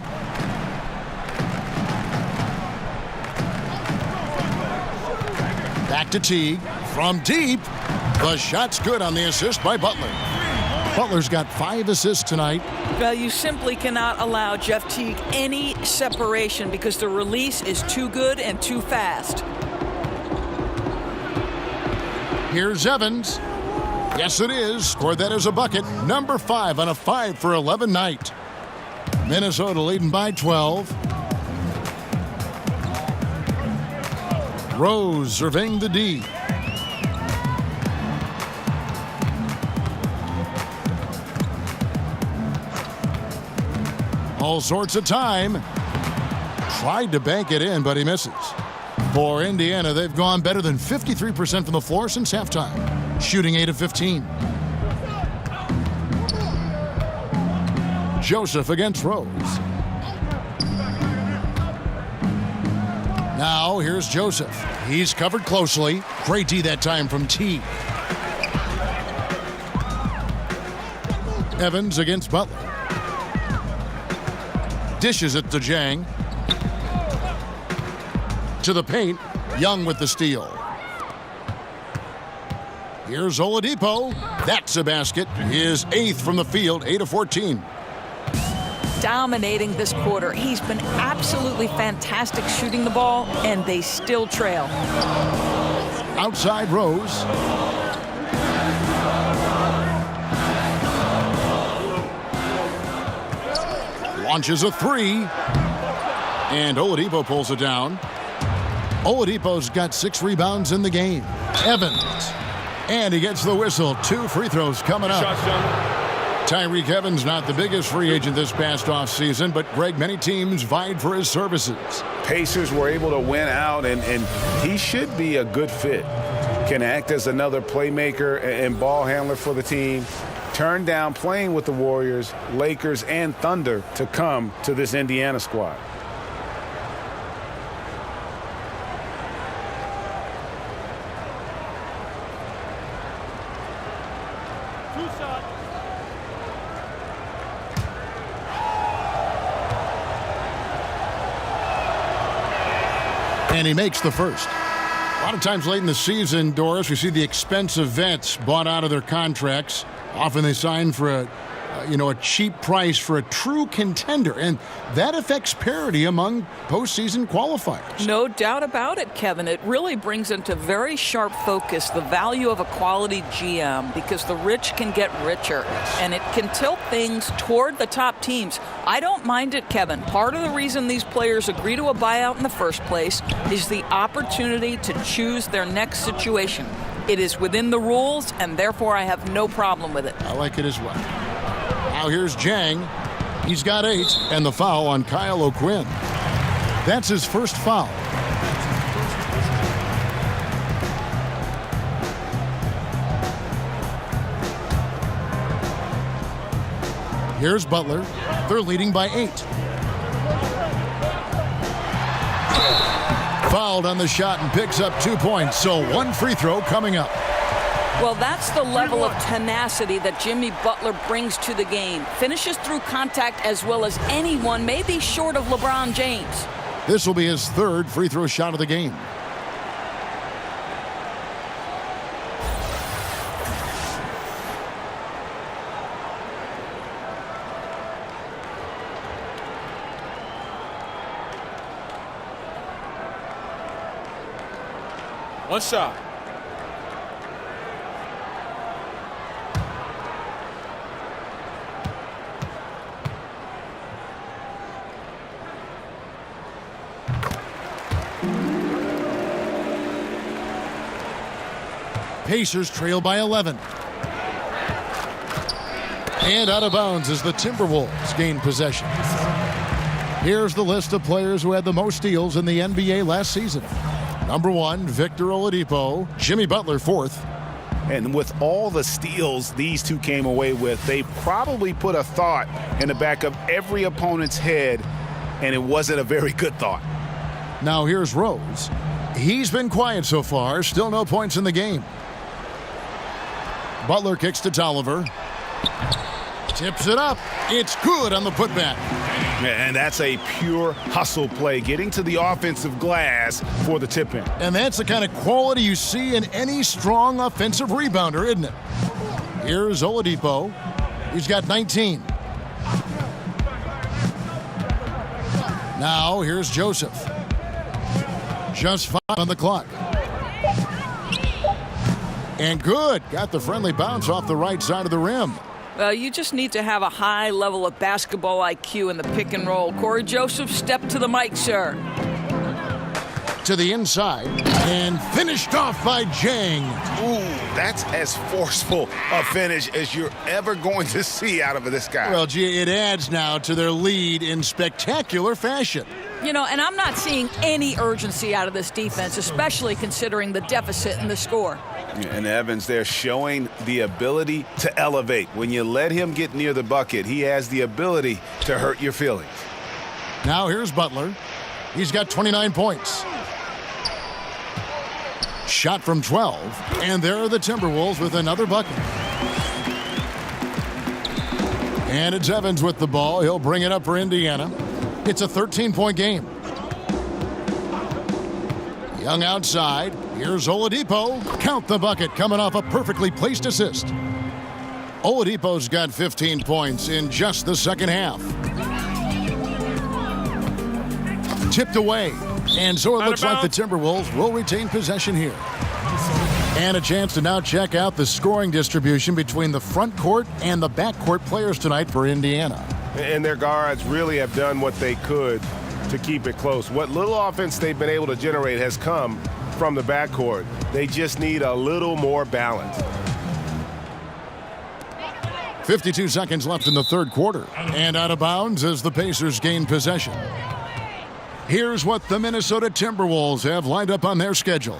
Back to Teague. From deep. The shot's good on the assist by Butler. Butler's got 5 assists tonight. Well, you simply cannot allow Jeff Teague any separation because the release is too good and too fast. Here's Evans. Yes, it is. Scored that as a bucket. Number 5 on a 5 for 11 night. Minnesota leading by 12. Rose surveying the D. All sorts of time. Tried to bank it in, but he misses. For Indiana, they've gone better than 53% from the floor since halftime, shooting 8 of 15. Joseph against Rose. Now here's Joseph. He's covered closely. Great D that time from T. Evans against Butler. Dishes it to Jang. To the paint. Young with the steal. Here's Oladipo. That's a basket. His 8th from the field, 8 of 14. Dominating this quarter. He's been absolutely fantastic shooting the ball, and they still trail. Outside Rose. Launches a 3. And Oladipo pulls it down. Oladipo's got 6 rebounds in the game. Evans. And he gets the whistle. 2 free throws coming up. Tyreke Evans not the biggest free agent this past offseason, but Greg, many teams vied for his services. Pacers were able to win out, and he should be a good fit. Can act as another playmaker and ball handler for the team. Turned down playing with the Warriors, Lakers, and Thunder to come to this Indiana squad. And he makes the first. A lot of times late in the season, Doris, we see the expensive vets bought out of their contracts. Often they sign for a a cheap price for a true contender, and that affects parity among postseason qualifiers. No doubt about it, Kevin. It really brings into very sharp focus the value of a quality GM, because the rich can get richer, and it can tilt things toward the top teams. I don't mind it, Kevin. Part of the reason these players agree to a buyout in the first place is the opportunity to choose their next situation. It is within the rules, and therefore I have no problem with it. I like it as well. Now here's Jang. He's got 8, and the foul on Kyle O'Quinn. That's his first foul. Here's Butler. They're leading by 8. Fouled on the shot and picks up 2 points, so 1 free throw coming up. Well, that's the level of tenacity that Jimmy Butler brings to the game. Finishes through contact as well as anyone, maybe short of LeBron James. This will be his 3rd free throw shot of the game. One shot. Pacers trail by 11. And out of bounds as the Timberwolves gain possession. Here's the list of players who had the most steals in the NBA last season. Number 1, Victor Oladipo. Jimmy Butler, 4th. And with all the steals these two came away with, they probably put a thought in the back of every opponent's head, and it wasn't a very good thought. Now here's Rose. He's been quiet so far. Still no points in the game. Butler kicks to Tolliver. Tips it up. It's good on the putback. And that's a pure hustle play, getting to the offensive glass for the tip-in. And that's the kind of quality you see in any strong offensive rebounder, isn't it? Here's Oladipo. He's got 19. Now here's Joseph. Just 5 on the clock. And good. Got the friendly bounce off the right side of the rim. Well, you just need to have a high level of basketball IQ in the pick and roll. Corey Joseph, step to the mic, sir. To the inside, and finished off by Jang. Ooh, that's as forceful a finish as you're ever going to see out of this guy. Well, gee, it adds now to their lead in spectacular fashion. And I'm not seeing any urgency out of this defense, especially considering the deficit in the score. And Evans there showing the ability to elevate. When you let him get near the bucket, he has the ability to hurt your feelings. Now here's Butler. He's got 29 points. Shot from 12, and there are the Timberwolves with another bucket. And it's Evans with the ball. He'll bring it up for Indiana. It's a 13-point game. Young outside. Here's Oladipo. Count the bucket, coming off a perfectly placed assist. Oladipo's got 15 points in just the second half. Tipped away. And so it looks like the Timberwolves will retain possession here. And a chance to now check out the scoring distribution between the front court and the back court players tonight for Indiana. And their guards really have done what they could to keep it close. What little offense they've been able to generate has come from the backcourt. They just need a little more balance. 52 seconds left in the third quarter. And out of bounds as the Pacers gain possession. Here's what the Minnesota Timberwolves have lined up on their schedule.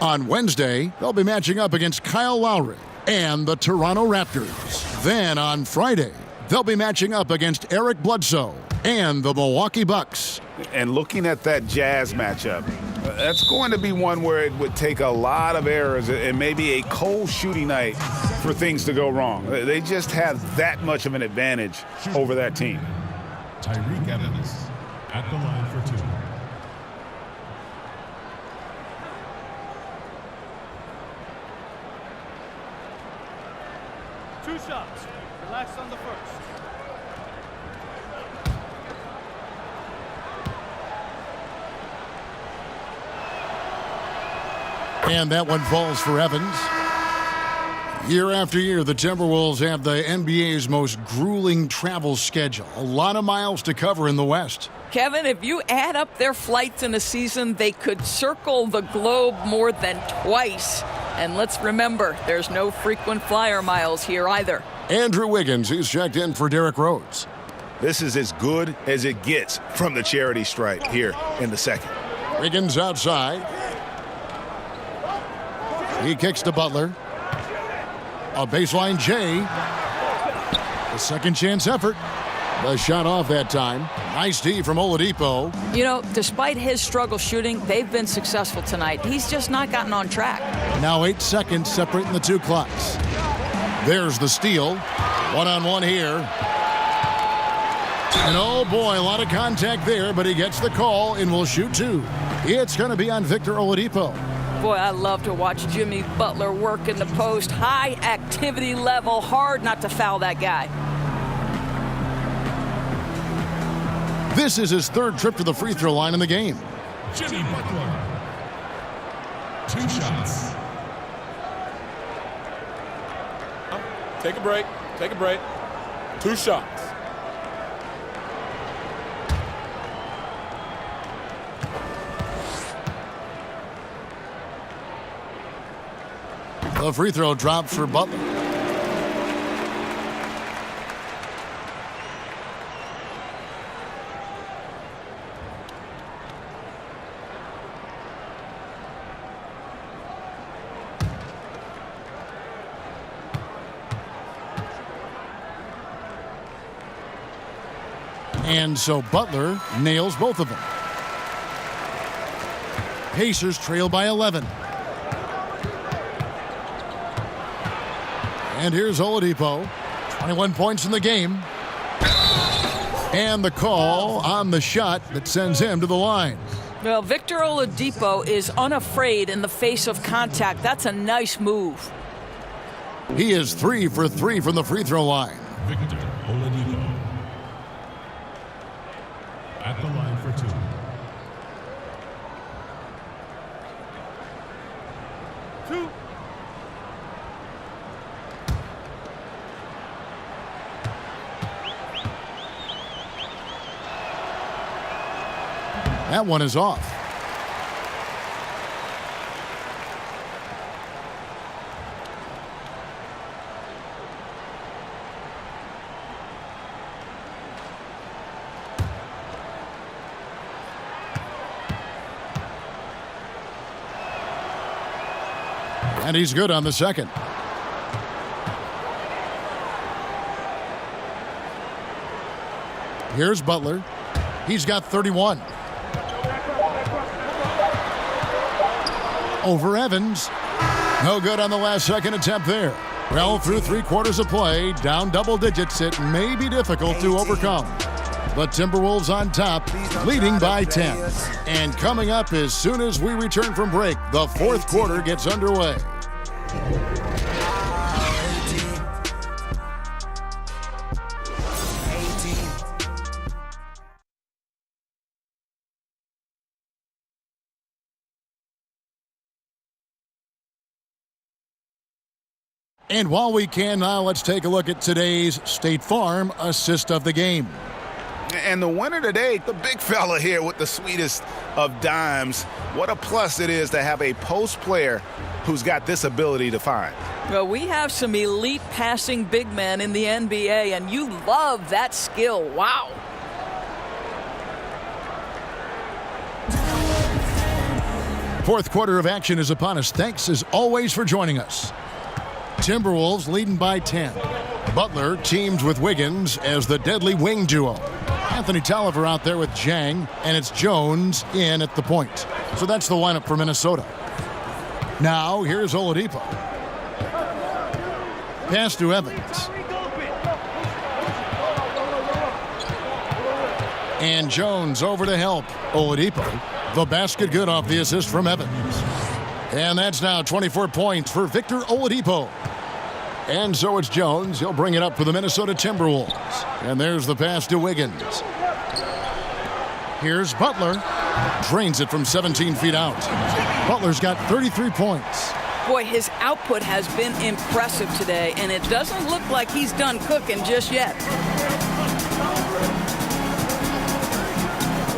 On Wednesday, they'll be matching up against Kyle Lowry and the Toronto Raptors. Then on Friday, they'll be matching up against Eric Bledsoe and the Milwaukee Bucks. And looking at that Jazz matchup, that's going to be one where it would take a lot of errors and maybe a cold shooting night for things to go wrong. They just have that much of an advantage over that team. Tyreek Evans at the line for 2. 2 shots. Relax on the first. And that one falls for Evans. Year after year, the Timberwolves have the NBA's most grueling travel schedule. A lot of miles to cover in the West. Kevin, if you add up their flights in a season, they could circle the globe more than twice. And let's remember, there's no frequent flyer miles here either. Andrew Wiggins, he's checked in for Derrick Rose. This is as good as it gets from the charity stripe here in the second. Wiggins outside. He kicks to Butler. A baseline J. A second chance effort. The shot off that time. Nice D from Oladipo. You know, despite his struggle shooting, they've been successful tonight. He's just not gotten on track. Now 8 seconds separating the two clocks. There's the steal. One-on-one here. And oh boy, a lot of contact there, but he gets the call and will shoot 2. It's going to be on Victor Oladipo. Boy, I love to watch Jimmy Butler work in the post. High activity level. Hard not to foul that guy. This is his 3rd trip to the free throw line in the game. Jimmy Butler. 2 shots. Take a break. Take a break. 2 shots. The free throw drops for Butler. And so Butler nails both of them. Pacers trail by 11. And here's Oladipo. 21 points in the game. And the call on the shot that sends him to the line. Well, Victor Oladipo is unafraid in the face of contact. That's a nice move. He is 3 for 3 from the free throw line. Victor Oladipo. At the line for 2. That one is off. And he's good on the second. Here's Butler. He's got 31. Over Evans. No good on the last second attempt there. Well, through 3 quarters of play, down double digits, it may be difficult to overcome. The Timberwolves on top, leading by 10. And coming up as soon as we return from break, the 4th quarter gets underway. And while we can now, let's take a look at today's State Farm assist of the game. And the winner today, the big fella here with the sweetest of dimes. What a plus it is to have a post player who's got this ability to find. Well, we have some elite passing big men in the NBA, and you love that skill. Wow. Fourth quarter of action is upon us. Thanks as always for joining us. Timberwolves leading by 10. Butler teams with Wiggins as the deadly wing duo. Anthony Tolliver out there with Jang, and it's Jones in at the point. So that's the lineup for Minnesota. Now here's Oladipo. Pass to Evans. And Jones over to help Oladipo. The basket good off the assist from Evans. And that's now 24 points for Victor Oladipo. And so it's Jones. He'll bring it up for the Minnesota Timberwolves. And there's the pass to Wiggins. Here's Butler. Drains it from 17 feet out. Butler's got 33 points. Boy, his output has been impressive today, and it doesn't look like he's done cooking just yet.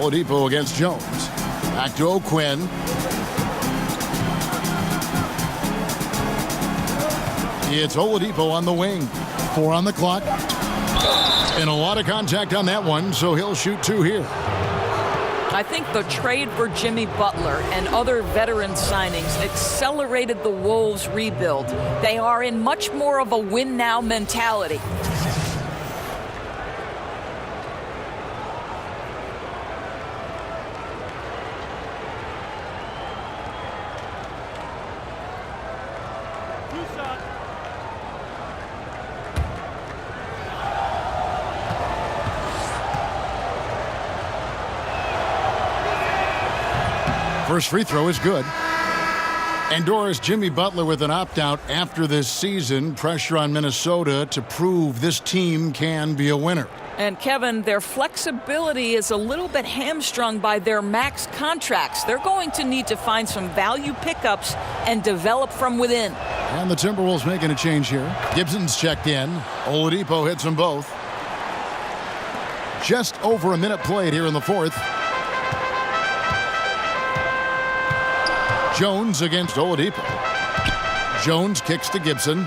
Oladipo against Jones. Back to O'Quinn. It's Oladipo on the wing. 4 on the clock. And a lot of contact on that one, so he'll shoot 2 here. I think the trade for Jimmy Butler and other veteran signings accelerated the Wolves' rebuild. They are in much more of a win-now mentality. First free throw is good. And Doris, Jimmy Butler with an opt-out after this season. Pressure on Minnesota to prove this team can be a winner. And Kevin, their flexibility is a little bit hamstrung by their max contracts. They're going to need to find some value pickups and develop from within. And the Timberwolves making a change here. Gibson's checked in. Oladipo hits them both. Just over a minute played here in the fourth. Jones against Oladipo. Jones kicks to Gibson.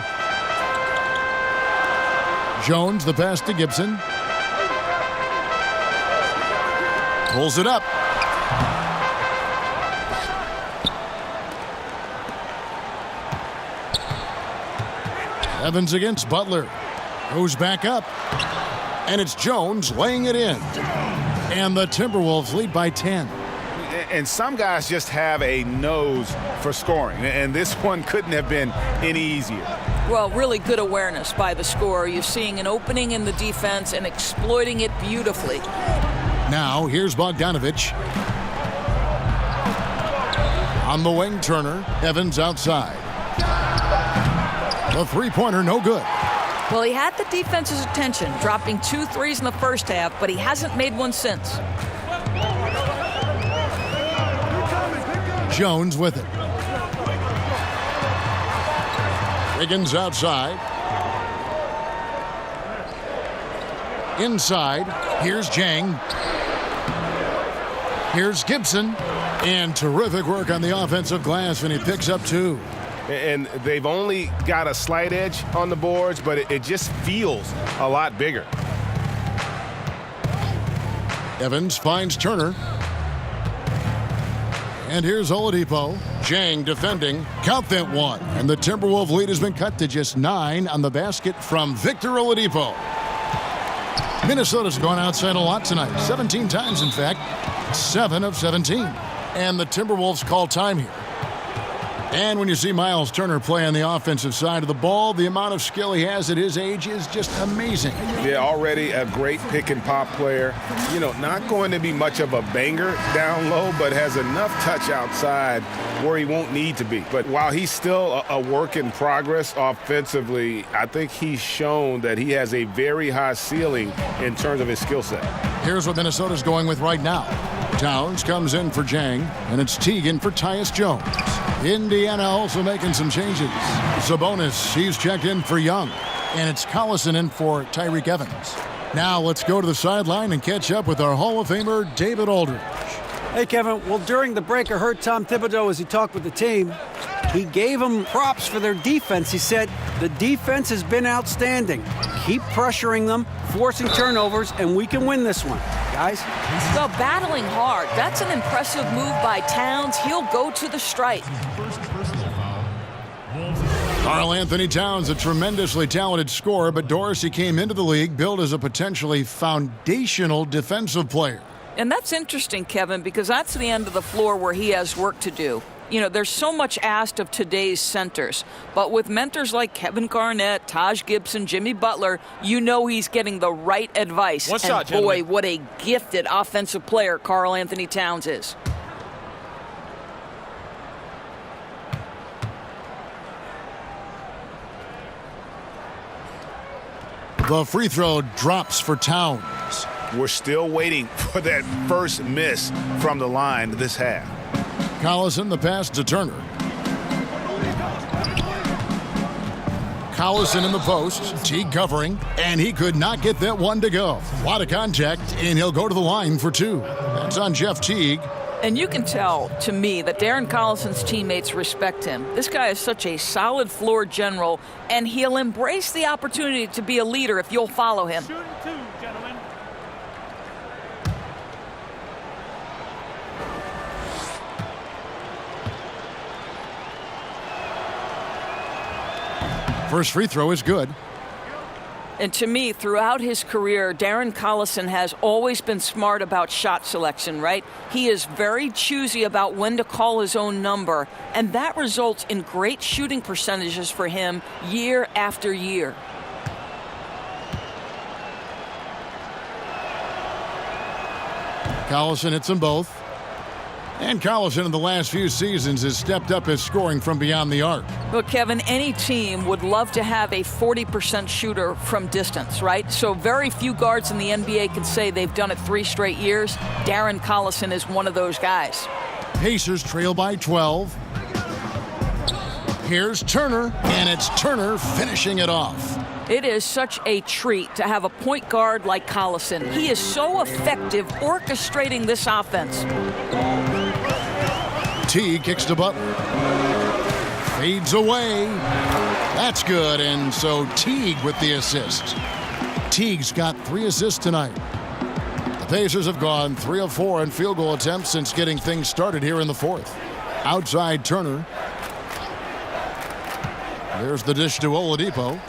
Jones, the pass to Gibson. Pulls it up. Evans against Butler. Goes back up. And it's Jones laying it in. And the Timberwolves lead by 10. And some guys just have a nose for scoring, and this one couldn't have been any easier. Well, really good awareness by the scorer. You're seeing an opening in the defense and exploiting it beautifully. Now, here's Bogdanovich. On the wing, Turner. Evans outside. The three-pointer, no good. Well, he had the defense's attention, dropping 2 threes in the first half, but he hasn't made one since. Jones with it. Wiggins outside. Inside. Here's Jang. Here's Gibson. And terrific work on the offensive glass, and he picks up 2. And they've only got a slight edge on the boards, but it just feels a lot bigger. Evans finds Turner. And here's Oladipo. Jang defending. Count that one. And the Timberwolves lead has been cut to just 9 on the basket from Victor Oladipo. Minnesota's gone outside a lot tonight. 17 times, in fact. 7 of 17. And the Timberwolves call time here. And when you see Miles Turner play on the offensive side of the ball, the amount of skill he has at his age is just amazing. Yeah, already a great pick and pop player. You know, not going to be much of a banger down low, but has enough touch outside where he won't need to be. But while he's still a work in progress offensively, I think he's shown that he has a very high ceiling in terms of his skill set. Here's what Minnesota's going with right now. Towns comes in for Jang, and it's Teagan for Tyus Jones. Indiana also making some changes. Sabonis, he's checked in for Young, and it's Collison in for Tyreek Evans. Now let's go to the sideline and catch up with our Hall of Famer, David Aldridge. Hey, Kevin. Well, during the break, I heard Tom Thibodeau as he talked with the team. He gave them props for their defense. He said, the defense has been outstanding. Keep pressuring them, forcing turnovers, and we can win this one. Guys? Well, battling hard. That's an impressive move by Towns. He'll go to the stripe. Karl Anthony Towns, a tremendously talented scorer, but Dorsey came into the league billed as a potentially foundational defensive player. And that's interesting, Kevin, because that's the end of the floor where he has work to do. You know, there's so much asked of today's centers. But with mentors like Kevin Garnett, Taj Gibson, Jimmy Butler, you know he's getting the right advice. One shot, and boy, gentlemen. what a gifted offensive player Karl Anthony Towns is. The free throw drops for Towns. We're still waiting for that first miss from the line this half. Collison, the pass to Turner. Collison in the post. Teague covering, and he could not get that one to go. A lot of contact, and he'll go to the line for two. That's on Jeff Teague. And you can tell, to me, that Darren Collison's teammates respect him. This guy is such a solid floor general, and he'll embrace the opportunity to be a leader if you'll follow him. Shooting two, gentlemen. First free throw is good. And to me, throughout his career, Darren Collison has always been smart about shot selection, right? He is very choosy about when to call his own number, and that results in great shooting percentages for him year after year. Collison hits them both. And Collison in the last few seasons has stepped up his scoring from beyond the arc. Look, Kevin, any team would love to have a 40% shooter from distance, right? So very few guards in the NBA can say they've done it 3 straight years. Darren Collison is one of those guys. Pacers trail by 12. Here's Turner, and it's Turner finishing it off. It is such a treat to have a point guard like Collison. He is so effective orchestrating this offense. Teague kicks to Butler. Fades away. That's good, and so Teague with the assist. Teague's got 3 assists tonight. The Pacers have gone 3 of 4 in field goal attempts since getting things started here in the fourth. Outside Turner. There's the dish to Oladipo.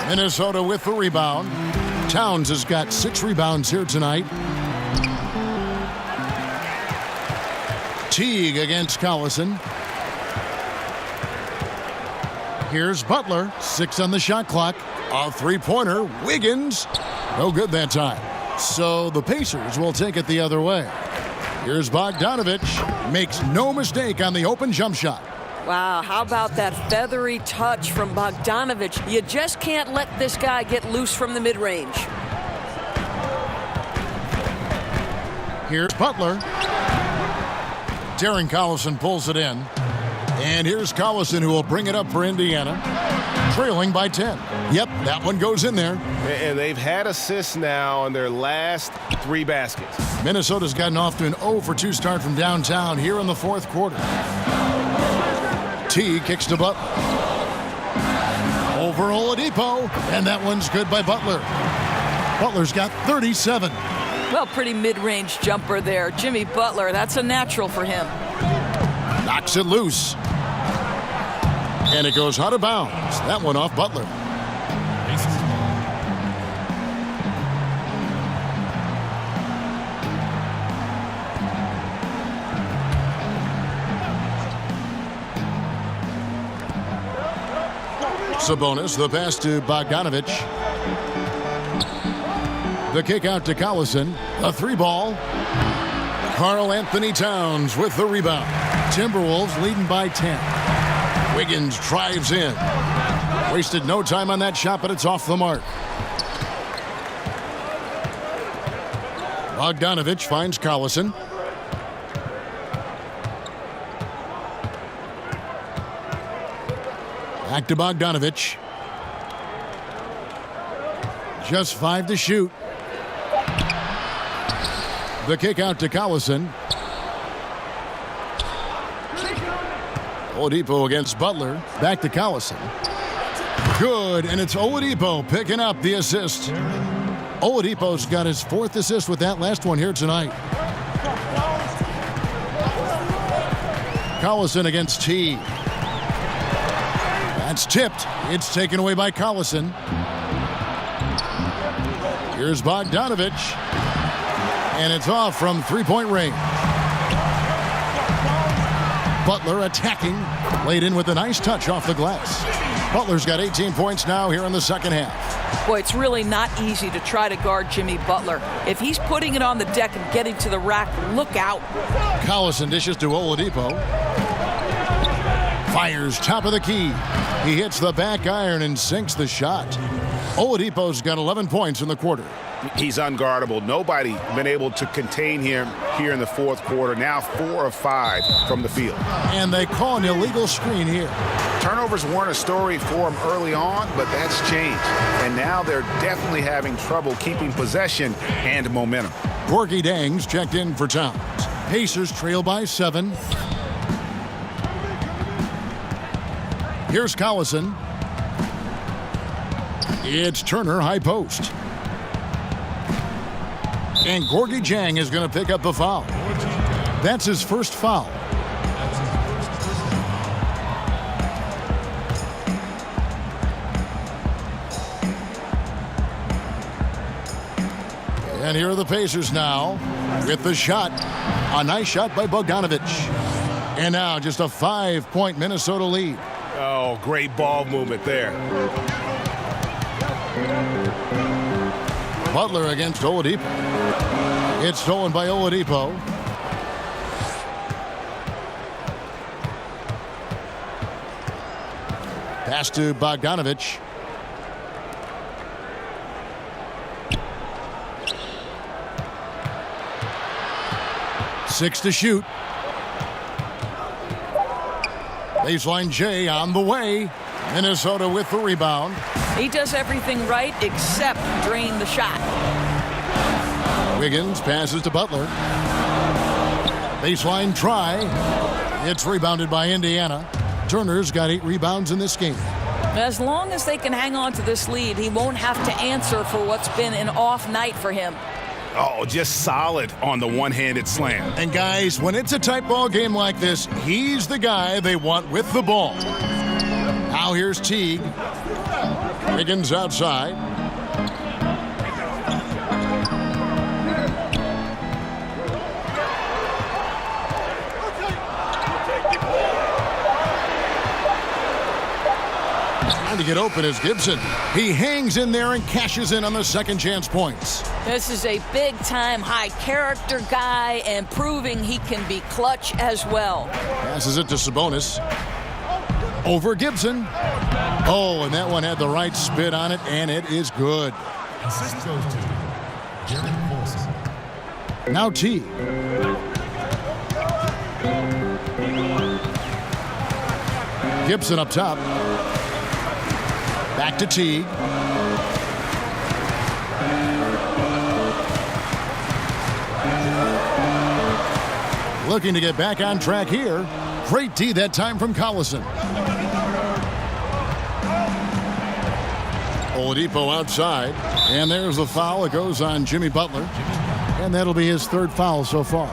Minnesota with the rebound. Towns has got 6 rebounds here tonight. Teague against Collison. Here's Butler. 6 on the shot clock. A 3-pointer. Wiggins. No good that time. So the Pacers will take it the other way. Here's Bogdanovich. Makes no mistake on the open jump shot. Wow, how about that feathery touch from Bogdanovich? You just can't let this guy get loose from the mid-range. Here's Butler. Darren Collison pulls it in. And here's Collison, who will bring it up for Indiana, trailing by 10. Yep, that one goes in there. And they've had assists now on their last 3 baskets. Minnesota's gotten off to an 0-for-2 start from downtown here in the fourth quarter. T kicks to Butler. Over Oladipo, and that one's good by Butler. Butler's got 37. Well, pretty mid-range jumper there. Jimmy Butler, that's a natural for him. Knocks it loose. And it goes out of bounds. That one off Butler. Sabonis, the pass to Bogdanovich. The kick out to Collison. A 3-ball. Karl Anthony Towns with the rebound. Timberwolves leading by 10. Wiggins drives in. Wasted no time on that shot, but it's off the mark. Bogdanovich finds Collison. Back to Bogdanovich. Just 5 to shoot. The kick out to Collison. Oladipo against Butler. Back to Collison. Good, and it's Oladipo picking up the assist. Oladipo's got his 4th assist with that last one here tonight. Collison against T. That's tipped. It's taken away by Collison. Here's Bogdanovich. And it's off from 3-point range. Butler attacking. Laid in with a nice touch off the glass. Butler's got 18 points now here in the second half. Boy, it's really not easy to try to guard Jimmy Butler. If he's putting it on the deck and getting to the rack, look out. Collison dishes to Oladipo. Fires top of the key. He hits the back iron and sinks the shot. Oladipo's got 11 points in the quarter. He's unguardable. Nobody been able to contain him here in the fourth quarter. Now 4 of 5 from the field. And they call an illegal screen here. Turnovers weren't a story for him early on, but that's changed. And now they're definitely having trouble keeping possession and momentum. Gorgie Dang's checked in for Towns. Pacers trail by 7. Here's Collison. It's Turner high post. And Gorgie Jang is going to pick up the foul. That's his first foul. And here are the Pacers now with the shot. A nice shot by Bogdanovic. And now just a 5-point Minnesota lead. Oh, great ball movement there. Butler against Oladipo. It's stolen by Oladipo. Pass to Bogdanovic. Six to shoot. Baseline J on the way. Minnesota with the rebound. He does everything right except drain the shot. Wiggins passes to Butler. Baseline try. It's rebounded by Indiana. Turner's got 8 rebounds in this game. As long as they can hang on to this lead, he won't have to answer for what's been an off night for him. Oh, just solid on the one-handed slam. And guys, when it's a tight ball game like this, he's the guy they want with the ball. Now here's Teague. Wiggins outside. Trying to get open is Gibson. He hangs in there and cashes in on the second chance points. This is a big-time, high-character guy and proving he can be clutch as well. Passes it to Sabonis. Over Gibson. Oh, and that one had the right spin on it, and it is good. Assist goes to Jerry Paulson. Now T. Gibson up top. Back to T. Looking to get back on track here. Great D that time from Collison. Oladipo outside. And there's the foul. It goes on Jimmy Butler. And that'll be his third foul so far.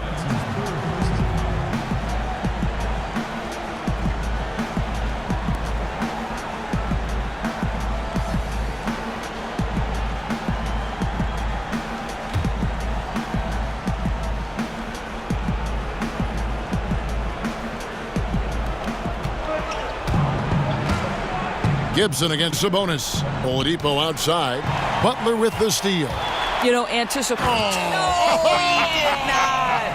Gibson against Sabonis. Oladipo outside. Butler with the steal. You know, anticipate. No, he did not.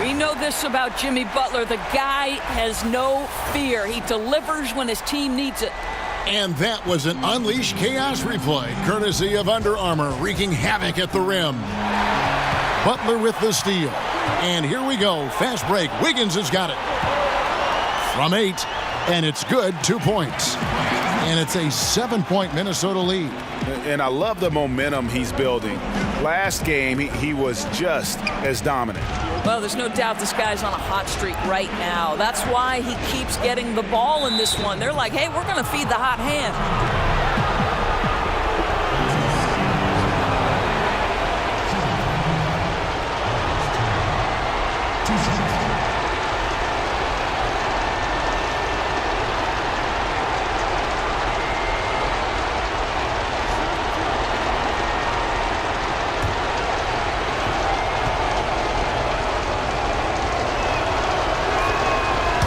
We know this about Jimmy Butler. The guy has no fear. He delivers when his team needs it. And that was an Unleash Chaos replay, courtesy of Under Armour, wreaking havoc at the rim. Butler with the steal. And here we go. Fast break. Wiggins has got it. From 8. And it's good, 2 points. And it's a 7-point Minnesota lead. And I love the momentum he's building. Last game, he was just as dominant. Well, there's no doubt this guy's on a hot streak right now. That's why he keeps getting the ball in this one. They're like, hey, we're going to feed the hot hand.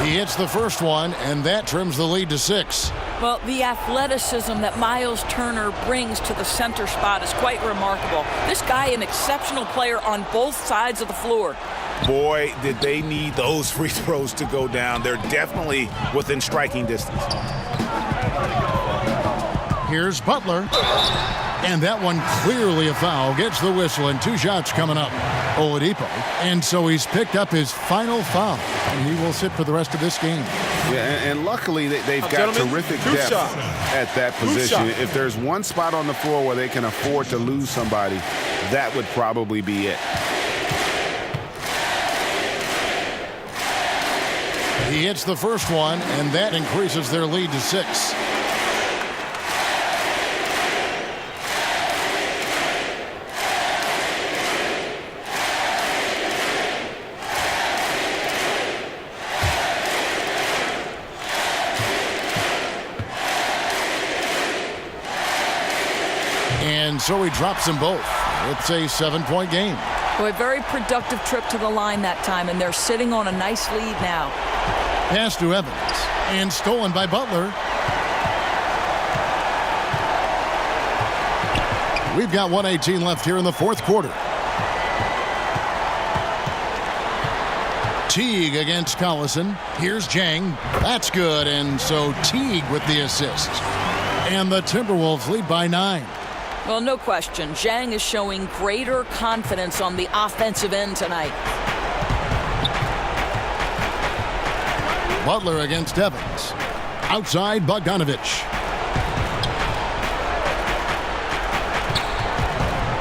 He hits the first one, and that trims the lead to 6. Well, the athleticism that Miles Turner brings to the center spot is quite remarkable. This guy, an exceptional player on both sides of the floor. Boy, did they need those free throws to go down. They're definitely within striking distance. Here's Butler. And that one clearly a foul. Gets the whistle and 2 shots coming up. Oladipo. And so he's picked up his final foul. And he will sit for the rest of this game. Yeah, and luckily they've got terrific depth at that position. If there's one spot on the floor where they can afford to lose somebody, that would probably be it. He hits the first one, and that increases their lead to 6. And so he drops them both. It's a 7-point game. Boy, very productive trip to the line that time, and they're sitting on a nice lead now. Pass to Evans, and stolen by Butler. We've got 1:18 left here in the fourth quarter. Teague against Collison. Here's Jang. That's good, and so Teague with the assist. And the Timberwolves lead by 9. Well, no question. Jang is showing greater confidence on the offensive end tonight. Butler against Evans. Outside, Bogdanovich.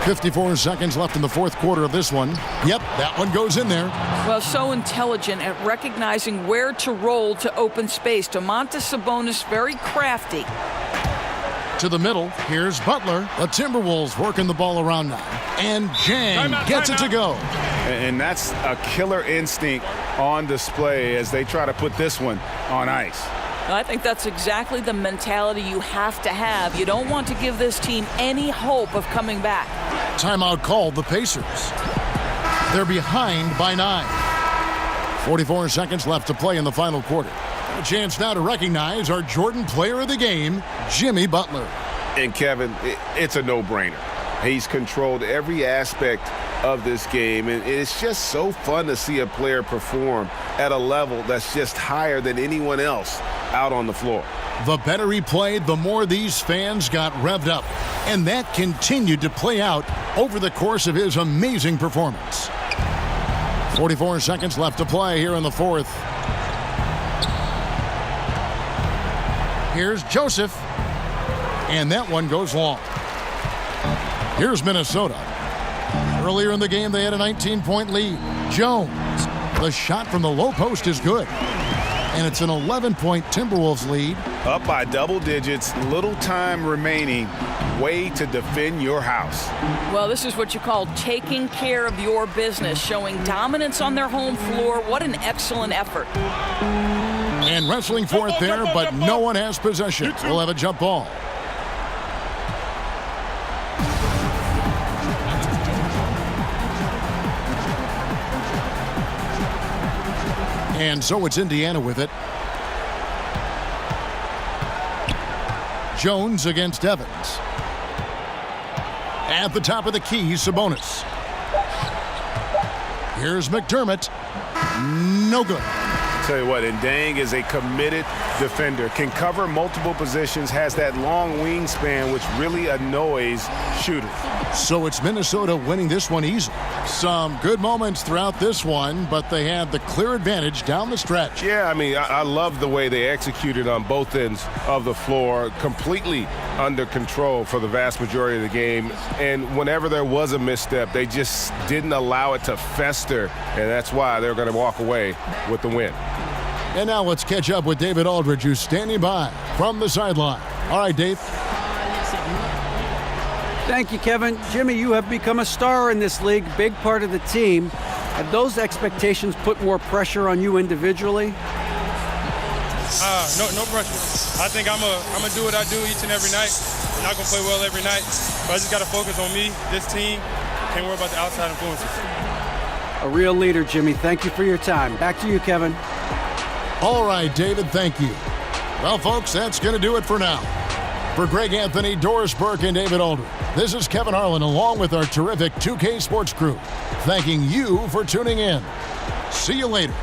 54 seconds left in the fourth quarter of this one. Yep, that one goes in there. Well, so intelligent at recognizing where to roll to open space. Domantas Sabonis very crafty. To the middle, here's Butler. The Timberwolves working the ball around now. And Jang gets it to go. And that's a killer instinct on display as they try to put this one on ice. I think that's exactly the mentality you have to have. You don't want to give this team any hope of coming back. Timeout called the Pacers. They're behind by 9. 44 seconds left to play in the final quarter. A chance now to recognize our Jordan player of the game, Jimmy Butler. And Kevin, it's a no-brainer. He's controlled every aspect of this game, and it's just so fun to see a player perform at a level that's just higher than anyone else out on the floor. The better he played, the more these fans got revved up, and that continued to play out over the course of his amazing performance. 44 seconds left to play here in the fourth. Here's Joseph, and that one goes long. Here's Minnesota. Earlier in the game, they had a 19-point lead. Jones, the shot from the low post is good. And it's an 11-point Timberwolves lead. Up by double digits, little time remaining. Way to defend your house. Well, this is what you call taking care of your business, showing dominance on their home floor. What an excellent effort. And wrestling for it there, but no one has possession. We'll have a jump ball. And so it's Indiana with it. Jones against Evans. At the top of the key, Sabonis. Here's McDermott. No good. Tell you what, and Dang is a committed defender. Can cover multiple positions, has that long wingspan, which really annoys shooters. So it's Minnesota winning this one easily. Some good moments throughout this one, but they had the clear advantage down the stretch. Yeah, I mean, I love the way they executed on both ends of the floor, completely under control for the vast majority of the game. And whenever there was a misstep, they just didn't allow it to fester, and that's why they're going to walk away with the win. And now let's catch up with David Aldridge, who's standing by from the sideline. All right, Dave. Thank you, Kevin. Jimmy, you have become a star in this league, big part of the team. Have those expectations put more pressure on you individually? No pressure. I think I'm gonna do what I do each and every night. I'm not gonna play well every night, but I just gotta focus on me, this team. Can't worry about the outside influences. A real leader, Jimmy. Thank you for your time. Back to you, Kevin. All right, David, thank you. Well, folks, that's going to do it for now. For Greg Anthony, Doris Burke, and David Aldridge, this is Kevin Harlan along with our terrific 2K Sports crew, thanking you for tuning in. See you later.